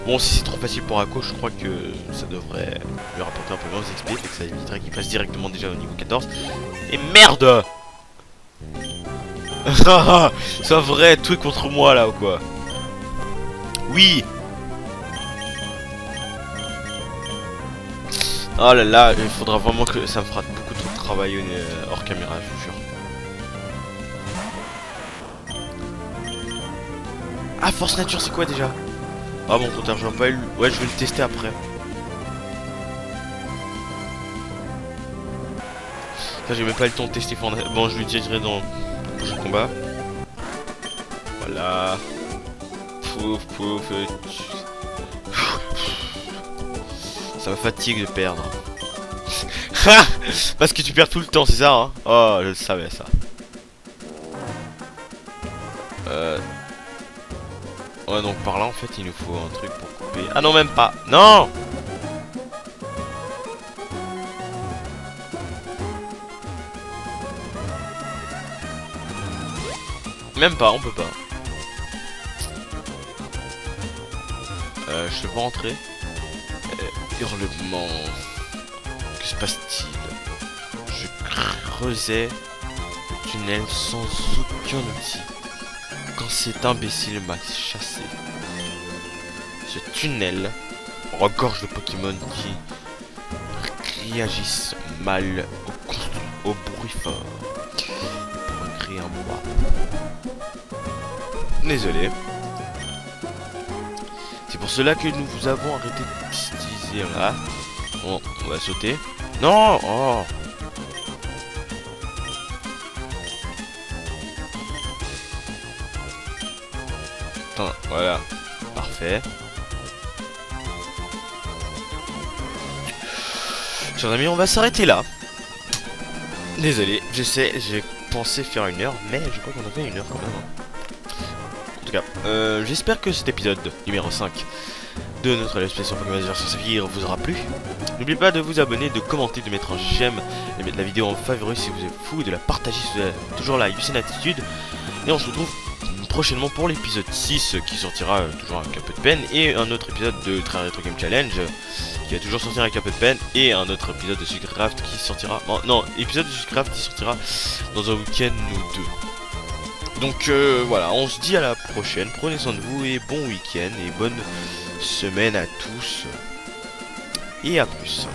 Bon, si c'est trop facile pour Akko, je crois que ça devrait lui rapporter un peu moins d'XP, et que ça éviterait qu'il passe directement déjà au niveau 14. Et merde! C'est un vrai truc contre moi là ou quoi? Oui. Oh là là, il faudra vraiment que ça me fera beaucoup trop de travail hors caméra, je vous jure. Ah, force nature, c'est quoi déjà? Ah bon, compteur, je vois pas eu. Ouais, je vais le tester après. Ça, j'ai même pas eu le temps de tester. Bon, je l'utiliserai dans le prochain combat. Voilà. Pouf, pouf. Ça me fatigue de perdre. Parce que tu perds tout le temps, c'est ça, hein? Oh, je le savais, ça. Ouais, donc par là, en fait, il nous faut un truc pour couper. Ah non, même pas. Non! Même pas, on peut pas. Je peux pas rentrer. Hurlement. Que se passe-t-il? Je creusais le tunnel sans aucun outil. Quand cet imbécile m'a chassé. Ce tunnel regorge de Pokémon qui réagissent mal au bruit fort. Pour créer un bois. Désolé. C'est pour cela que nous vous avons arrêté d'utiliser là. Bon, on va sauter. Non! Oh! Attends, voilà. Parfait. Chers amis, on va s'arrêter là. Désolé, je sais, j'ai pensé faire 1 heure, mais je crois qu'on a fait 1 heure quand même. En tout cas, j'espère que cet épisode numéro 5 de notre Let's Play sur Pokémon version Saphir vous aura plu. N'oubliez pas de vous abonner, de commenter, de mettre un j'aime, de mettre la vidéo en favori si vous êtes fou, de la partager si vous avez toujours la Usain attitude. Et on se retrouve prochainement pour l'épisode 6 qui sortira toujours avec un peu de peine, et un autre épisode de Très Retro Game Challenge qui va toujours sortir avec un peu de peine, et un autre épisode de Sucrcraft qui sortira... Non, épisode de Sucrcraft qui sortira dans un week-end ou deux. Donc voilà, on se dit à la prochaine, prenez soin de vous et bon week-end et bonne semaine à tous. Et à plus.